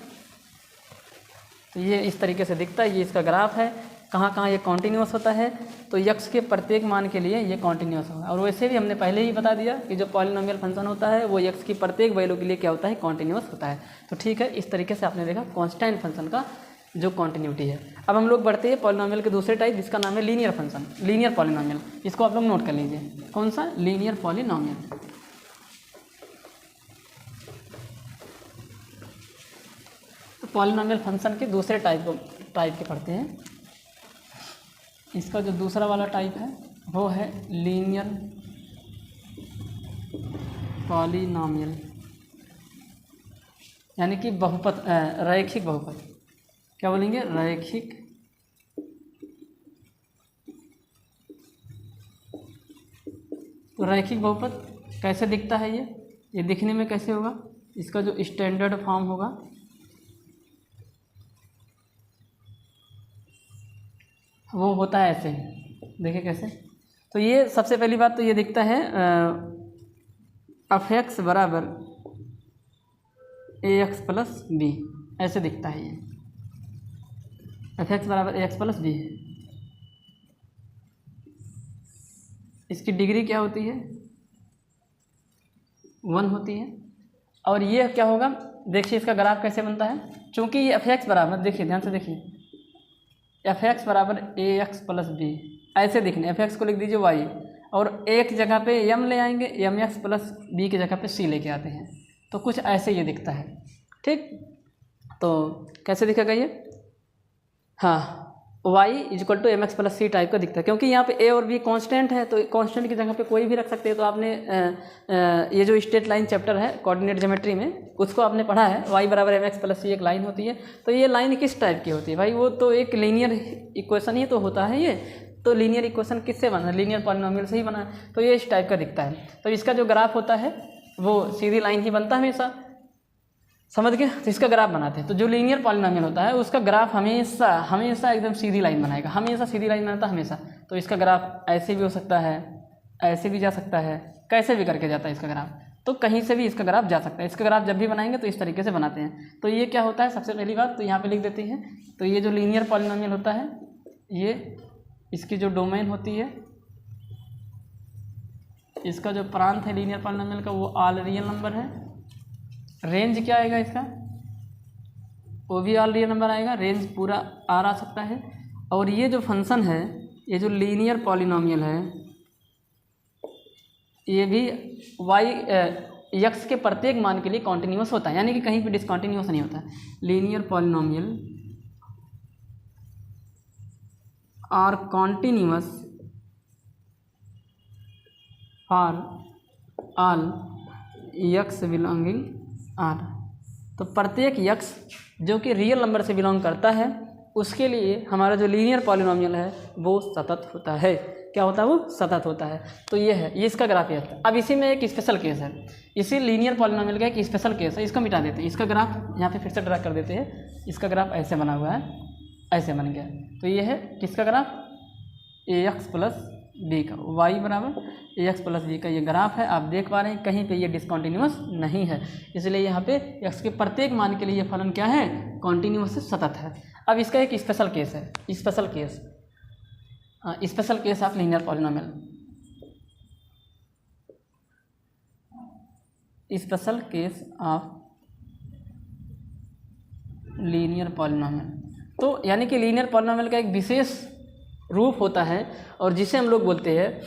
तो ये इस तरीके से दिखता है, ये इसका ग्राफ है, कहाँ कहाँ ये कॉन्टिन्यूअस होता है। तो x के प्रत्येक मान के लिए ये कॉन्टिन्यूअस होगा। और वैसे भी हमने पहले ही बता दिया कि जो पॉलिनोमियल फंक्शन होता है वो x की प्रत्येक वैल्यू के लिए क्या होता है? कॉन्टिन्यूअस होता है। तो ठीक है, इस तरीके से आपने देखा कांस्टेंट फंक्शन का जो कॉन्टिन्यूटी है। अब हम लोग बढ़ते हैं पॉलिनोमियल के दूसरे टाइप, जिसका नाम है लीनियर फंक्शन, लीनियर पॉलिनोमियल। इसको आप लोग नोट कर लीजिए, कौन सा? Linear polynomial. तो पॉलिनोमियल फंक्शन के दूसरे टाइप के पढ़ते हैं। इसका जो दूसरा वाला टाइप है वो है लीनियर पॉलिनोमियल, यानी कि बहुपद, रैखिक बहुपद। क्या बोलेंगे? रैखिक तो रैखिक बहुपद कैसे दिखता है? ये दिखने में कैसे होगा? इसका जो स्टैंडर्ड फॉर्म होगा वो होता है ऐसे। देखिए कैसे। तो ये सबसे पहली बात तो ये दिखता है एफ एक्स बराबर ए एक्स प्लस बी, ऐसे दिखता है ये। एफ एक्स बराबर ए एक्स प्लस बी है। इसकी डिग्री क्या होती है? 1 होती है। और ये क्या होगा? देखिए इसका ग्राफ कैसे बनता है। चूँकि ये एफ एक्स बराबर, देखिए ध्यान से देखिए, एफ एक्स बराबर ए एक्स प्लस बी ऐसे दिखने। एफ एक्स को लिख दीजिए वाई, और एक जगह पे एम ले आएंगे, एम एक्स प्लस बी की जगह पे सी लेके आते हैं, तो कुछ ऐसे ये दिखता है। ठीक, तो कैसे दिखेगा ये? हाँ, y equal to M X plus C type का दिखता है, क्योंकि यहाँ पे a और b कांस्टेंट है, तो कांस्टेंट की जगह पे कोई भी रख सकते हैं। तो आपने ये जो स्ट्रेट लाइन चैप्टर है कोऑर्डिनेट ज्योमेट्री में, उसको आपने पढ़ा है, y बराबर एम एक्स प्लस सी एक लाइन होती है। तो ये लाइन किस टाइप की होती है भाई? वो तो एक लीनियर इक्वेशन ही तो होता है ये। तो लीनियर इक्वेशन किससे बना है? लीनियर पॉलिनोमियल से ही बना है। तो ये इस टाइप का दिखता है। तो इसका जो ग्राफ होता है वो सीधी लाइन ही बनता है हमेशा, समझ गए? तो इसका ग्राफ बनाते हैं। तो जो लीनियर पॉलिनोमियल होता है उसका ग्राफ हमेशा हमेशा एकदम सीधी लाइन बनाएगा, हमेशा सीधी लाइन बनाता है हमेशा। तो इसका ग्राफ ऐसे भी हो सकता है, ऐसे भी जा सकता है, कैसे भी करके जाता है इसका ग्राफ। तो कहीं से भी इसका ग्राफ जा सकता है। इसका ग्राफ जब भी बनाएंगे तो इस तरीके से बनाते हैं। तो ये क्या होता है? सबसे पहली बात तो यहाँ पे लिख देते हैं। तो ये जो लीनियर पॉलिनोमियल होता है, ये इसकी जो डोमेन होती है, इसका जो प्रांत है लीनियर पॉलिनोमियल का, वो ऑल रियल नंबर है। रेंज क्या आएगा इसका? वो भी ऑल रियल नंबर आएगा। रेंज पूरा आर आ सकता है। और ये जो फंक्शन है, ये जो लीनियर पॉलिनोमियल है, ये भी वाई एक्स के प्रत्येक मान के लिए कॉन्टिन्यूस होता है, यानी कि कहीं पे डिसकॉन्टिन्यूस नहीं होता है। Linear polynomial are continuous for all X belonging R. तो प्रत्येक यक्स जो कि रियल नंबर से बिलोंग करता है, उसके लिए हमारा जो लीनियर पॉलिनोमियल है वो सतत होता है। क्या होता है? वो सतत होता है। तो ये है, ये इसका ग्राफ है। अब इसी में एक स्पेशल केस है, इसी लीनियर पॉलिनोमियल का एक स्पेशल केस है। इसको मिटा देते हैं। इसका ग्राफ यहाँ पे फिर से ड्रा कर देते हैं। इसका ग्राफ ऐसे बना हुआ है, ऐसे बन गया। तो ये है किसका ग्राफ? ए एक्स प्लस बी का। y बराबर ए एक्स प्लस बी का ये ग्राफ है। आप देख पा रहे हैं कहीं पे ये डिसकॉन्टिन्यूस नहीं है, इसलिए यहाँ पे x के प्रत्येक मान के लिए ये फलन क्या है? कॉन्टिन्यूस से सतत है। अब इसका एक स्पेशल केस है, special case, special case of linear polynomial, special case of linear polynomial. तो यानी कि लीनियर पॉलिनोमियल का एक विशेष रूप होता है, और जिसे हम लोग बोलते हैं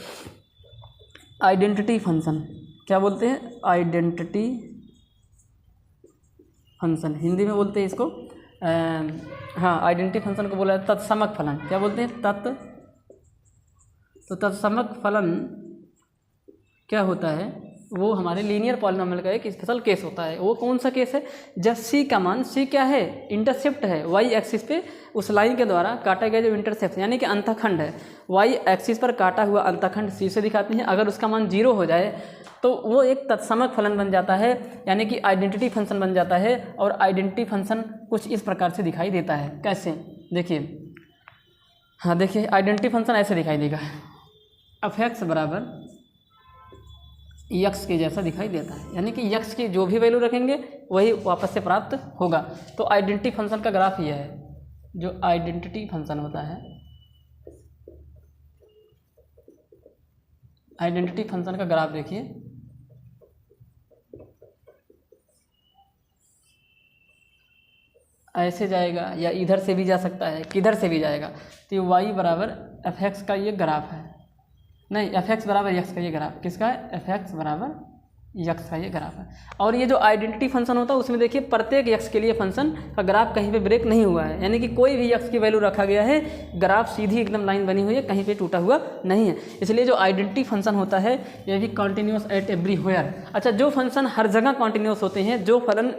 आइडेंटिटी फंक्शन। क्या बोलते हैं? आइडेंटिटी फंक्शन, हिंदी में बोलते हैं इसको हाँ, आइडेंटिटी फंक्शन को बोला है तत्समक फलन। क्या बोलते हैं? तो तत्समक फलन क्या होता है? वो हमारे लीनियर पॉलिनोमियल का एक स्पेशल केस होता है। वो कौन सा केस है? जब सी का मान, सी क्या है? इंटरसेप्ट है वाई एक्सिस पे, उस लाइन के द्वारा काटा गया जो इंटरसेप्ट यानी कि अंतखंड है, वाई एक्सिस पर काटा हुआ अंतखंड सी से दिखाते हैं। अगर उसका मान 0 हो जाए तो वो एक तत्समक फलन बन जाता है, यानी कि आइडेंटिटी फंक्शन बन जाता है। और आइडेंटिटी फंक्शन कुछ इस प्रकार से दिखाई देता है। कैसे? देखिए, हाँ देखिए, आइडेंटिटी फंक्शन ऐसे दिखाई देगा, एफ एक्स बराबर यक्स के जैसा दिखाई देता है, यानी कि यक्स की जो भी वैल्यू रखेंगे वही वापस से प्राप्त होगा। तो आइडेंटिटी फंक्शन का ग्राफ ये है, जो आइडेंटिटी फंक्शन होता है, आइडेंटिटी फंक्शन का ग्राफ देखिए। ऐसे जाएगा या इधर से भी जा सकता है, किधर से भी जाएगा। तो ये y बराबर एफ एक्स का ये ग्राफ है, नहीं एफ एक्स बराबर यक्स का ये ग्राफ, किसका है, एफ एक्स बराबर यक्स का ये ग्राफ है। और ये जो आइडेंटिटी फंक्शन होता है उसमें देखिए प्रत्येक यक्स के लिए फंक्शन का ग्राफ कहीं पे ब्रेक नहीं हुआ है, यानी कि कोई भी यक्स की वैल्यू रखा गया है, ग्राफ सीधी एकदम लाइन बनी हुई है, कहीं पे टूटा हुआ नहीं है। इसलिए जो आइडेंटिटी फंक्शन होता है ये भी कॉन्टिन्यूस एट एवरीवेयर। अच्छा, जो फंक्शन हर जगह कॉन्टिन्यूस होते हैं, जो फलन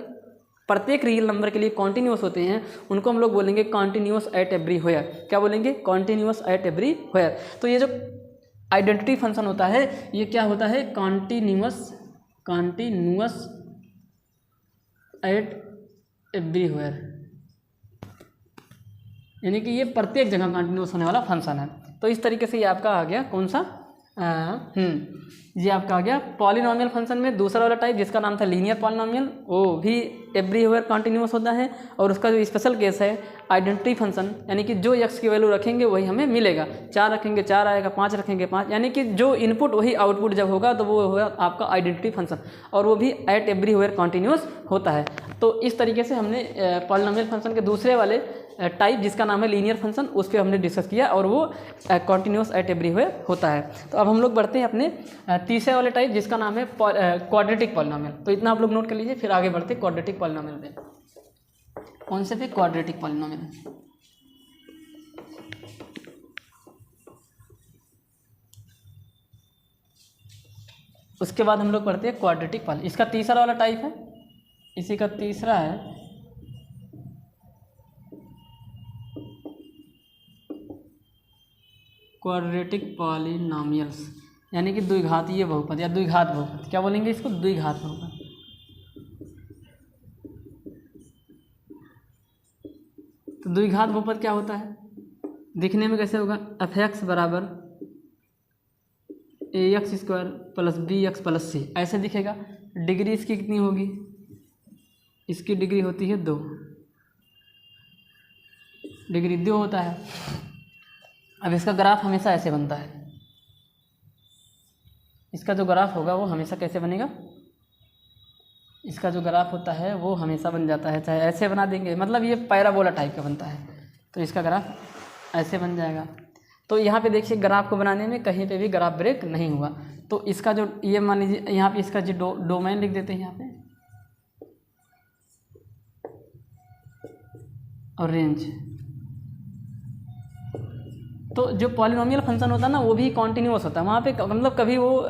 प्रत्येक रियल नंबर के लिए कॉन्टिन्यूस होते हैं, उनको हम लोग बोलेंगे कॉन्टिन्यूस एट एवरीवेयर। क्या बोलेंगे, कॉन्टिन्यूस एट एवरीवेयर। तो ये जो आइडेंटिटी फंक्शन होता है ये क्या होता है, कॉन्टिन्यूस एट एवरीवेयर, यानी कि ये प्रत्येक जगह कॉन्टिन्यूस होने वाला फंक्शन है। तो इस तरीके से ये आपका आ गया कौन सा, ये आपका आ गया पॉलिनोमियल फंक्शन में दूसरा वाला टाइप जिसका नाम था लीनियर पॉलिनोमियल, वो भी एवरीवेयर कॉन्टिन्यूस होता है। और उसका जो स्पेशल केस है आइडेंटिटी फंक्शन, यानी कि जो एक्स की वैल्यू रखेंगे वही हमें मिलेगा, 4 रखेंगे 4 आएगा, 5 रखेंगे 5, यानी कि जो इनपुट वही आउटपुट जब होगा तो वो होगा आपका आइडेंटिटी फंक्शन, और वो भी एट एवरीवेयर कॉन्टिन्यूस होता है। तो इस तरीके से हमने पॉलिनोमियल फंक्शन के दूसरे वाले टाइप जिसका नाम है लीनियर फंक्शन उस पर हमने डिस्कस किया, और वो कॉन्टिन्यूस एट एवरीवेयर होता है। तो अब हम लोग बढ़ते हैं अपने तीसरे वाले टाइप जिसका नाम है क्वाड्रेटिक पॉलिनोमियल। तो इतना आप लोग नोट कर लीजिए, फिर आगे बढ़ते हैं क्वाड्रेटिक पॉलिनोमियल पे। कौन से पे, क्वाड्रेटिक पॉलिनोमियल। उसके बाद हम लोग पढ़ते हैं क्वाड्रेटिक पॉलिनोमियल, इसका तीसरा वाला टाइप है, इसी का तीसरा है क्वाड्रेटिक पॉलिनोमियल्स, यानी कि द्विघातीय बहुपद या द्विघात बहुपद। क्या बोलेंगे इसको, द्विघात बहुपद। तो द्विघात बहुपद क्या होता है, दिखने में कैसे होगा, एफ एक्स बराबर A X square plus B X plus C, ऐसे दिखेगा। डिग्री इसकी कितनी होगी, इसकी डिग्री होती है 2, डिग्री 2 होता है। अब इसका ग्राफ हमेशा ऐसे बनता है, इसका जो ग्राफ होगा वो हमेशा कैसे बनेगा, इसका जो ग्राफ होता है वो हमेशा बन जाता है, चाहे ऐसे बना देंगे, मतलब ये पैराबोला टाइप का बनता है, तो इसका ग्राफ ऐसे बन जाएगा। तो यहाँ पे देखिए ग्राफ को बनाने में कहीं पे भी ग्राफ ब्रेक नहीं हुआ। तो इसका जो ये मान लीजिए यहाँ पे इसका जो डोमेन लिख देते हैं यहाँ पे, और रेंज। तो जो पॉलिनोमियल फंक्शन होता है ना वो भी कॉन्टिन्यूस होता है, वहाँ पे मतलब कभी वो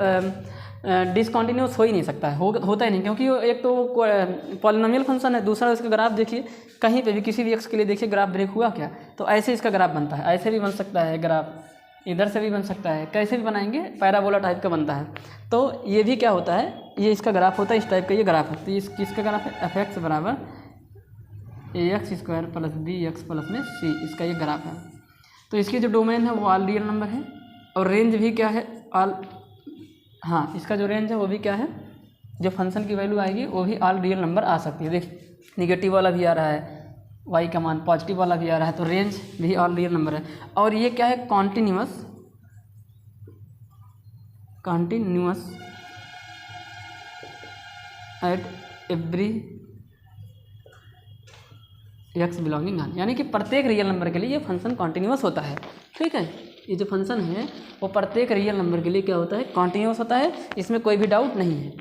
डिसकॉन्टिन्यूस हो ही नहीं सकता है, होता ही नहीं, क्योंकि वो एक तो पॉलिनोमियल फंक्शन है, दूसरा इसका ग्राफ देखिए कहीं पे भी किसी भी एक्स के लिए देखिए ग्राफ ब्रेक हुआ क्या, तो ऐसे इसका ग्राफ बनता है, ऐसे भी बन सकता है ग्राफ, इधर से भी बन सकता है, कैसे भी बनाएंगे पैराबोला टाइप का बनता है। तो ये भी क्या होता है, ये इसका ग्राफ होता है, इस टाइप का ये ग्राफ है। तो इसका ग्राफ है एफ एक्स बराबर A X square plus B X plus में सी, इसका ये ग्राफ है। तो इसकी जो डोमेन है वो ऑल रियल नंबर है, और रेंज भी क्या है, ऑल, हाँ इसका जो रेंज है वो भी क्या है, जो फंक्शन की वैल्यू आएगी वो भी ऑल रियल नंबर आ सकती है। देख निगेटिव वाला भी आ रहा है, वाई का मान पॉजिटिव वाला भी आ रहा है, तो रेंज भी ऑल रियल नंबर है। और ये क्या है, continuous at every x belonging on, यानी कि प्रत्येक रियल नंबर के लिए ये फंक्शन कॉन्टिन्यूस होता है। ठीक है, ये जो फंक्शन है वो प्रत्येक रियल नंबर के लिए क्या होता है, कॉन्टिन्यूस होता है, इसमें कोई भी डाउट नहीं है।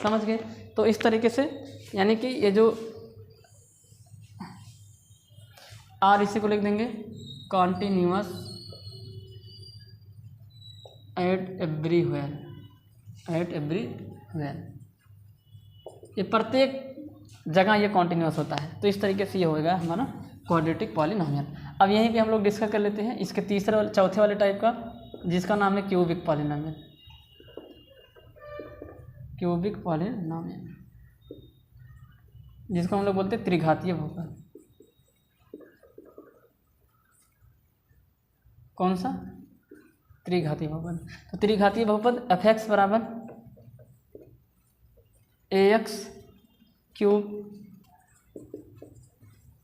समझ गए। तो इस तरीके से यानी कि ये जो आर, इसी को लिख देंगे कॉन्टिन्यूस एट एवरीवेयर, ये प्रत्येक जगह ये कॉन्टिन्यूस होता है। तो इस तरीके से ये होगा हमारा क्वाड्रेटिक पॉलिनोमियल। अब यहीं पे हम लोग डिस्कस कर लेते हैं इसके चौथे वाले टाइप का, जिसका नाम है क्यूबिक पॉलिनोमियल। क्यूबिक पॉलिनोमियल जिसको हम लोग बोलते हैं त्रिघातीय बहुपद। कौन सा, त्रिघातीय बहुपद। तो त्रिघातीय बहुपद एफ एक्स बराबर A X cube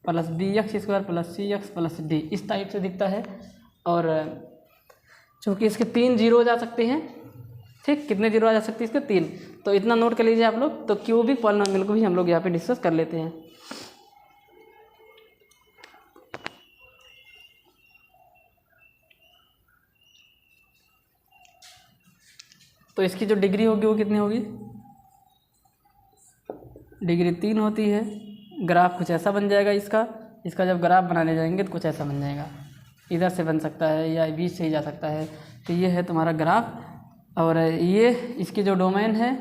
plus B X square plus C X plus D, इस टाइप से दिखता है। और चूँकि इसके 3 जीरो जा सकते हैं, ठीक, कितने जीरो आ जा सकते हैं इसके 3, तो इतना नोट कर लीजिए आप लोग। तो क्यूबिक पॉलिनोमियल को भी हम लोग यहाँ पे डिस्कस कर लेते हैं। तो इसकी जो डिग्री होगी वो कितनी होगी, डिग्री 3 होती है। ग्राफ कुछ ऐसा बन जाएगा इसका जब ग्राफ बनाने जाएंगे तो कुछ ऐसा बन जाएगा, इधर से बन सकता है या बीच से ही जा सकता है। तो ये है तुम्हारा ग्राफ और ये इसकी जो डोमेन है,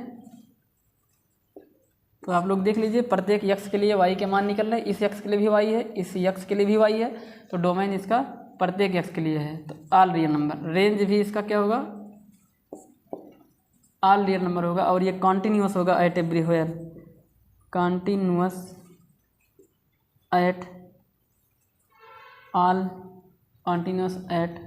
तो आप लोग देख लीजिए प्रत्येक यक्स के लिए y के मान निकल रहे हैं। इस यक्स के लिए भी y है, इस यक्स के लिए भी y है, तो डोमेन इसका प्रत्येक यक्स के लिए है। तो ऑल रियल नंबर, रेंज भी इसका क्या होगा, ऑल रियल नंबर होगा। और ये कॉन्टीन्यूअस होगा eight everywhere, continuous at all, continuous at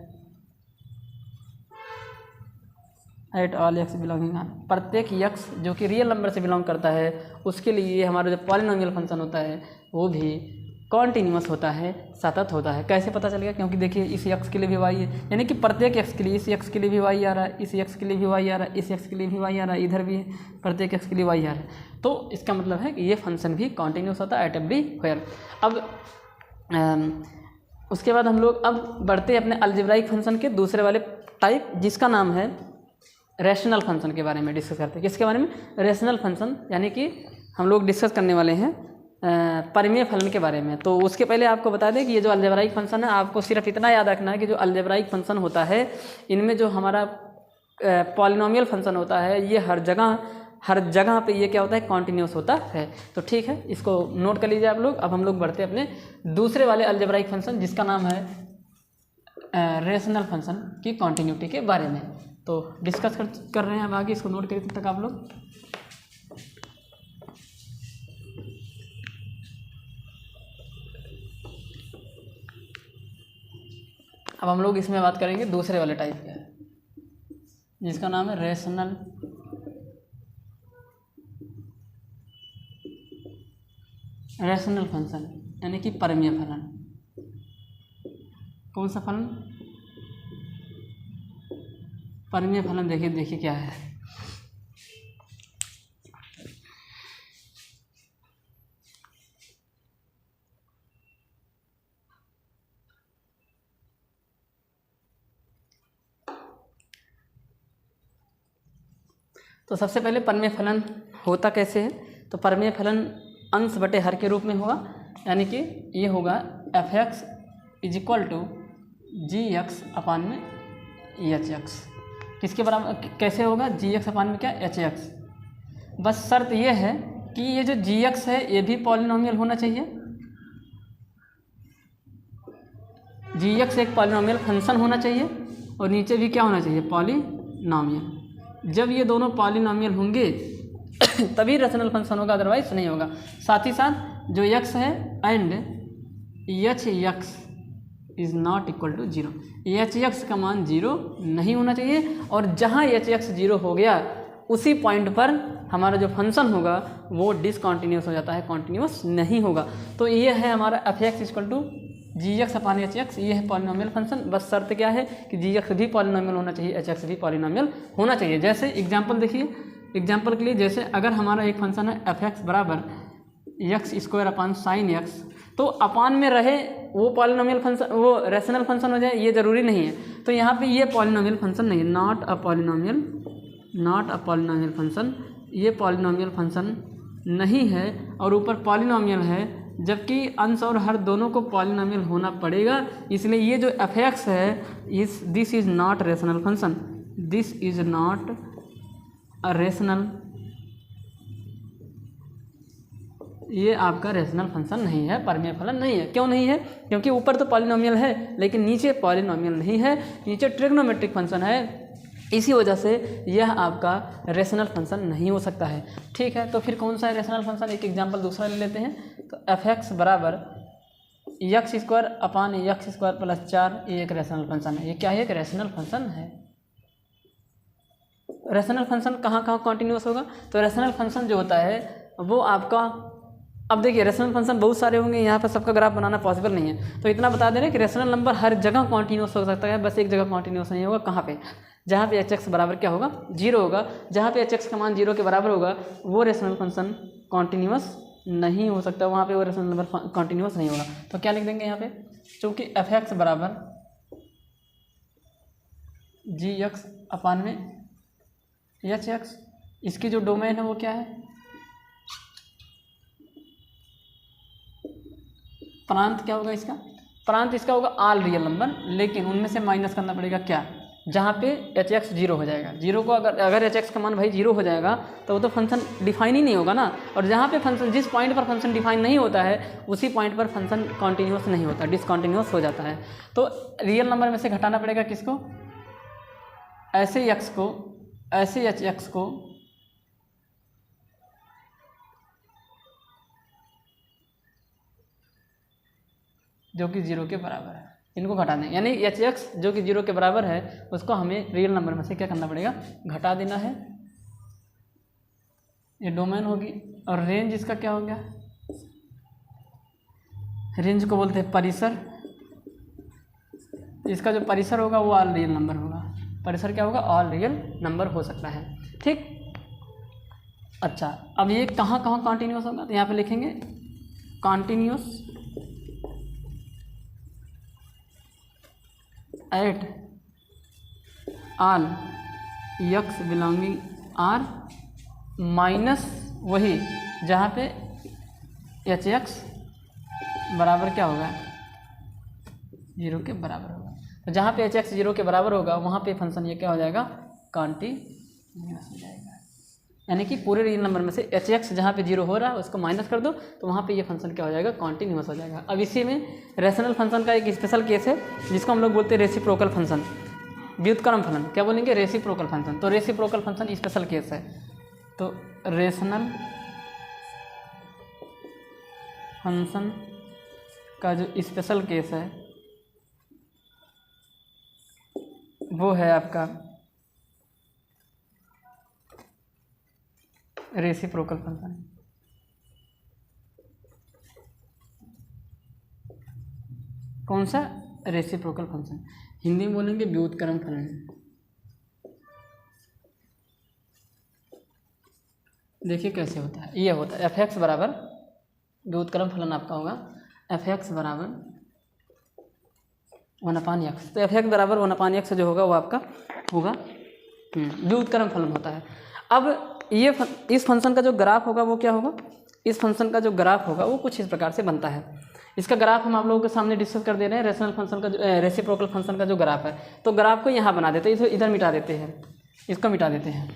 all X belonging on. प्रत्येक यक्स जो कि रियल नंबर से बिलोंग करता है उसके लिए हमारा जो पॉलिनोमियल फंक्शन होता है वो भी कॉन्टीन्यूअस होता है, सतत होता है। कैसे पता चलेगा, क्योंकि देखिए इस यक्स के लिए भी y है, यानी कि प्रत्येक यक्स के लिए, इस यक्स के लिए भी y आ रहा है, इस यक्स के लिए भी y आ रहा है, इस यक्स के लिए भी y आ रहा है, इधर भी प्रत्येक यक्स के लिए y आ रहा है। तो इसका मतलब है कि ये फंक्शन भी कॉन्टीन्यूअस होता है एट एवरीवेयर। अब उसके बाद हम लोग अब बढ़ते हैं अपने अलजेब्राइक फंक्शन के दूसरे वाले टाइप, जिसका नाम है रैशनल फंक्शन के बारे में डिस्कस करते हैं। किसके बारे में, रैशनल फंक्शन, यानी कि हम लोग डिस्कस करने वाले हैं परिमेय फलन के बारे में। तो उसके पहले आपको बता दें कि ये जो अलजेब्राइक फंक्शन है, आपको सिर्फ इतना याद रखना है कि जो अलजेब्राइक फंक्शन होता है इनमें जो हमारा पॉलिनोमियल फंक्शन होता है ये हर जगह पे ये क्या होता है, कॉन्टीन्यूअस होता है। तो ठीक है, इसको नोट कर लीजिए आप लोग। अब हम लोग बढ़ते हैं अपने दूसरे वाले अलजेब्राइक फंक्शन जिसका नाम है रैशनल फंक्शन की कॉन्टीन्यूटी के बारे में। तो डिस्कस कर रहे हैं अब आगे, इसको नोट करिए तब तक आप लोग। अब हम लोग इसमें बात करेंगे दूसरे वाले टाइप के, जिसका नाम है रैशनल फंक्शन, यानी कि परिमेय फलन। कौन सा फलन, परिमेय फलन। देखिए क्या है, तो सबसे पहले परिमेय फलन होता कैसे है। तो परिमेय फलन अंश बटे हर के रूप में होगा, यानी कि ये होगा F X is equal to G X upon में एच एक्स। किसके बराबर, कैसे होगा, जी एक्स अपान में क्या, एच एक्स। बस शर्त ये है कि ये जो जी एक्स है ये भी पॉलिनोमियल होना चाहिए। जी एक्स एक पॉलिनोमियल फंक्शन होना चाहिए और नीचे भी क्या होना चाहिए, पॉलिनोमियल। जब ये दोनों पॉलिनोमियल होंगे तभी रैशनल फंक्शन होगा, अदरवाइज नहीं होगा। साथ ही साथ जो x है and H X is not equal to 0, H X का मान 0 नहीं होना चाहिए। और जहाँ एच एक्स 0 हो गया उसी पॉइंट पर हमारा जो फंक्शन होगा वो डिसकॉन्टीन्यूस हो जाता है, कॉन्टीन्यूस नहीं होगा। तो ये है हमारा F X equal to G X upon H X, ये है पॉलिनोमियल फंक्शन। बस शर्त क्या है कि जी एक्स भी पॉलिनोमियल होना चाहिए, एच एक्स भी पॉलिनोमियल होना चाहिए। जैसे एग्जांपल देखिए, एग्जांपल के लिए जैसे अगर हमारा एक फंक्शन है एफ एक्स बराबर x square upon sine x, तो अपान में रहे वो पॉलिनोमियल फंक्शन, वो रैशनल फंक्शन हो जाए, ये ज़रूरी नहीं है। तो यहाँ पे ये पॉलिनोमियल फंक्शन नहीं है, नॉट अ पॉलिनोमियल फंक्शन, ये पॉलिनोमियल फंक्शन नहीं है। और ऊपर पॉलिनोमियल है, जबकि अंश और हर दोनों को पॉलिनोमियल होना पड़ेगा। इसलिए ये जो एफ एक्स है this is not rational function, this is not a rational, ये आपका रैशनल फंक्शन नहीं है, परिमेय फलन नहीं है। क्यों नहीं है, क्योंकि ऊपर तो पॉलिनोमियल है लेकिन नीचे पॉलिनोमियल नहीं है, नीचे ट्रिग्नोमेट्रिक फंक्शन है। इसी वजह से यह आपका रैशनल फंक्शन नहीं हो सकता है। ठीक है, तो फिर कौन सा है रैशनल फंक्शन, एक एग्जांपल दूसरा ले लेते हैं। तो एफ एक्स बराबर x square upon x square plus 4, ये एक रैशनल फंक्शन है। ये क्या है, एक रैशनल फंक्शन है। रैशनल फंक्शन कहाँ कहाँ कॉन्टीन्यूअस होगा, तो रैशनल फंक्शन जो होता है वो आपका, अब देखिए रैशनल फंक्शन बहुत सारे होंगे, यहाँ पर सबका ग्राफ बनाना पॉसिबल नहीं है। तो इतना बता दे रहे हैं कि रैशनल नंबर हर जगह कॉन्टीन्यूअस हो सकता है, बस एक जगह कॉन्टीन्यूअस नहीं होगा। कहाँ पे, जहाँ पे एच एक्स बराबर क्या होगा 0 होगा। जहाँ पे एच एक्स का मान 0 के बराबर होगा वो रेशनल फंक्शन कॉन्टीन्यूअस नहीं हो सकता, वहाँ पे वो रेशनल नंबर कॉन्टीन्यूअस नहीं होगा। तो क्या लिख देंगे यहाँ पे, चूँकि एफ एक्स बराबर जी एक्स अपान में एच एक्स, इसकी जो डोमेन है वो क्या है, प्रांत क्या होगा इसका, प्रांत इसका होगा ऑल रियल नंबर, लेकिन उनमें से माइनस करना पड़ेगा क्या, जहाँ पे एच एक्स 0 हो जाएगा। 0 को अगर एच एक्स का मान भाई 0 हो जाएगा तो वो तो फंक्शन डिफाइन ही नहीं होगा ना। और जहाँ पे फंक्शन, जिस पॉइंट पर फंक्शन डिफाइन नहीं होता है उसी पॉइंट पर फंक्शन कॉन्टीन्यूअस नहीं होता, डिसकॉन्टीन्यूअस हो जाता है। तो रियल नंबर में से घटाना पड़ेगा किसको, ऐसे एक्स को, ऐसे एच एक्स को जो कि 0 के बराबर है, इनको घटा दें। यानी एच एक्स जो कि 0 के बराबर है उसको हमें रियल नंबर में से क्या करना पड़ेगा, घटा देना है। ये डोमेन होगी। और रेंज इसका क्या हो गया, रेंज को बोलते हैं परिसर। इसका जो परिसर होगा वो ऑल रियल नंबर होगा। परिसर क्या होगा, ऑल रियल नंबर हो सकता है। ठीक, अच्छा अब ये कहाँ कहाँ कॉन्टीन्यूअस होगा, तो यहाँ पे लिखेंगे continuous at all X belonging R minus वही जहाँ पे एच एक्स बराबर क्या होगा 0 के बराबर होगा। तो जहाँ पे एच एक्स 0 के बराबर होगा वहाँ पे फंक्शन ये क्या हो जाएगा, कॉन्टीन्यूअस हो जाएगा। यानी कि पूरे रियल नंबर में से एच एक्स जहाँ पे 0 हो रहा है उसको माइनस कर दो तो वहाँ पे ये फंक्शन क्या हो जाएगा, कॉन्टीन्यूअस हो जाएगा। अब इसी में रैशनल फंक्शन का एक स्पेशल केस है जिसको हम लोग बोलते हैं रेसिप्रोकल फंक्शन, व्युत्क्रम फलन। क्या बोलेंगे, रेसिप्रोकल फंक्शन। तो रेसिप्रोकल फंक्शन स्पेशल केस है। तो रेशनल फंक्शन का जो स्पेशल केस है वो है आपका रेसिप्रोकल फंक्शन। कौन सा, रेसिप्रोकल फंक्शन। हिंदी में बोलेंगे व्युत्क्रम फलन। देखिए कैसे होता है, ये होता है एफ एक्स बराबर, व्युत्क्रम फलन आपका होगा एफ एक्स बराबर 1/x। तो एफ एक्स बराबर 1/x जो होगा वो आपका होगा व्युत्क्रम फलन होता है। अब ये इस फंक्शन का जो ग्राफ होगा वो क्या होगा, इस फंक्शन का जो ग्राफ होगा वो कुछ इस प्रकार से बनता है। इसका ग्राफ हम आप लोगों के सामने डिस्कस कर दे रहे हैं। रेशनल फंक्शन का जो रेसिप्रोकल फंक्शन का जो ग्राफ है, तो ग्राफ को यहाँ बना देते हैं, इधर मिटा देते हैं, इसको मिटा देते हैं।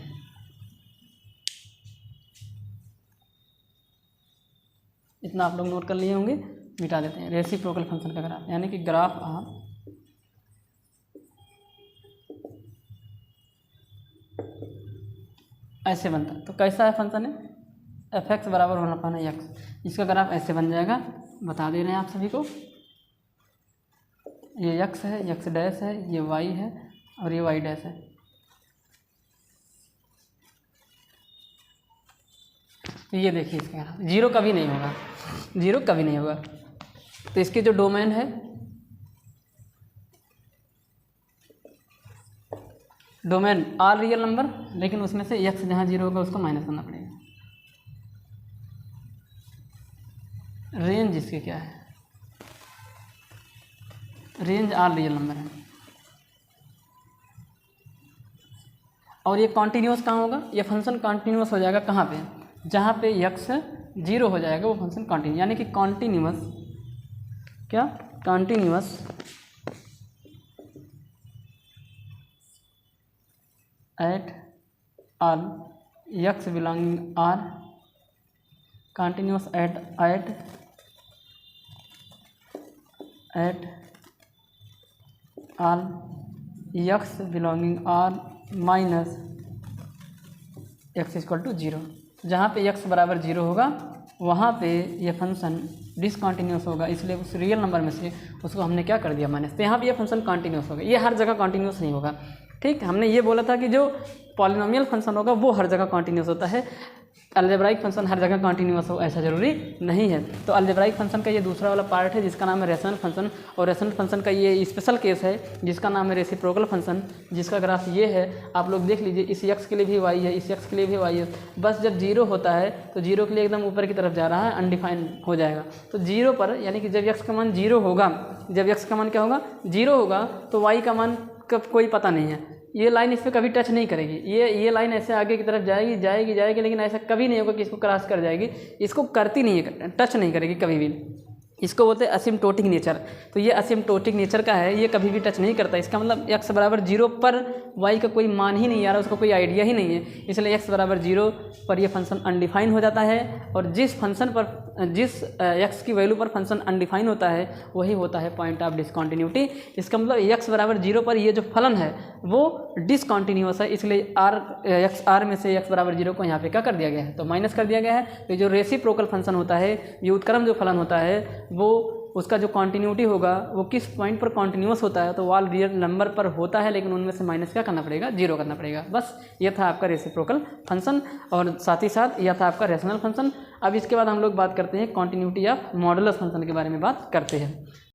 इतना आप लोग नोट कर लिए होंगे, मिटा देते हैं रेसिप्रोकल फंक्शन का ग्राफ। यानी कि ग्राफ आप ऐसे बनता है। तो कैसा है फंक्शन है, एफ एक्स बराबर 1/x। इसका ग्राफ ऐसे बन जाएगा, बता दे रहे हैं आप सभी को। ये x है, x डैश है, ये y है और ये y डैश है। तो ये देखिए इसका ग्राफ 0 कभी नहीं होगा, 0 कभी नहीं होगा। तो इसकी जो डोमेन है, डोमेन ऑल रियल नंबर, लेकिन उसमें से x जहाँ 0 होगा उसको माइनस करना पड़ेगा। रेंज इसकी क्या है, रेंज ऑल रियल नंबर है। और ये कॉन्टीन्यूअस कहाँ होगा, ये फंक्शन कॉन्टीन्यूअस हो जाएगा कहाँ पे, जहाँ पे x 0 हो जाएगा वो फंक्शन कॉन्टीन्यू। यानी कि कॉन्टीन्यूअस क्या, continuous at all x belonging R, continuous at all x belonging R minus x equal to 0। जहाँ पे x बराबर 0 होगा वहाँ पे ये फंक्शन डिसकॉन्टीन्यूअस होगा, इसलिए उस रियल नंबर में से उसको हमने क्या कर दिया माइनस। तो यहाँ पे ये फंक्शन कॉन्टीन्यूअस होगा, ये हर जगह कॉन्टीन्यूअस नहीं होगा। ठीक, हमने ये बोला था कि जो पॉलिनोमियल फंक्शन होगा वो हर जगह कॉन्टीन्यूअस होता है। अलजेब्राइक फंक्शन हर जगह कॉन्टिन्यूअस हो ऐसा ज़रूरी नहीं है। तो अलजेब्राइक फंक्शन का ये दूसरा वाला पार्ट है जिसका नाम है रेशनल फंक्शन, और रेशनल फंक्शन का ये स्पेशल केस है जिसका नाम है रेसिप्रोकल फंक्शन, जिसका ग्राफ ये है। आप लोग देख लीजिए, इस x के लिए भी y है, इस x के लिए भी y है, बस जब जीरो होता है तो जीरो के लिए एकदम ऊपर की तरफ जा रहा है, अनडिफाइन हो जाएगा। तो जीरो पर यानी कि जब x का मान जीरो होगा, जब x का मान क्या होगा, जीरो होगा, तो y का मान का कोई पता नहीं है। ये लाइन इस पर कभी टच नहीं करेगी, ये लाइन ऐसे आगे की तरफ जाएगी जाएगी जाएगी, लेकिन ऐसा कभी नहीं होगा कि इसको क्रॉस कर जाएगी, इसको करती नहीं है, टच नहीं करेगी कभी भी। इसको बोलते हैं असिम्प्टोटिक नेचर। तो ये असिम्प्टोटिक नेचर का है, ये कभी भी टच नहीं करता। इसका मतलब x बराबर जीरो पर y का कोई मान ही नहीं आ रहा, उसका कोई आइडिया ही नहीं है, इसलिए x बराबर जीरो पर ये फंक्शन अनडिफाइन हो जाता है। और जिस फंक्शन पर जिस x की वैल्यू पर फंक्शन अनडिफाइन होता है वही होता है पॉइंट ऑफ डिसकॉन्टिन्यूटी। इसका मतलब x बराबर जीरो पर ये जो फलन है वो डिसकॉन्टिन्यूअस है, इसलिए r में से x बराबर जीरो को यहाँ पे क्या कर दिया गया है, तो माइनस कर दिया गया है। तो जो रेसिप्रोकल फंक्शन होता है, ये उत्क्रम जो फलन होता है, वो उसका जो कॉन्टिन्यूटी होगा वो किस पॉइंट पर कॉन्टिन्यूअस होता है, तो ऑल रियल नंबर पर होता है, लेकिन उनमें से माइनस क्या करना पड़ेगा, जीरो करना पड़ेगा। बस ये था आपका रेसिप्रोकल फंक्शन, और साथ ही साथ यह था आपका रेशनल फंक्शन। अब इसके बाद हम लोग बात करते हैं कॉन्टिन्यूटी ऑफ मॉडुलस फंक्शन के बारे में बात करते हैं।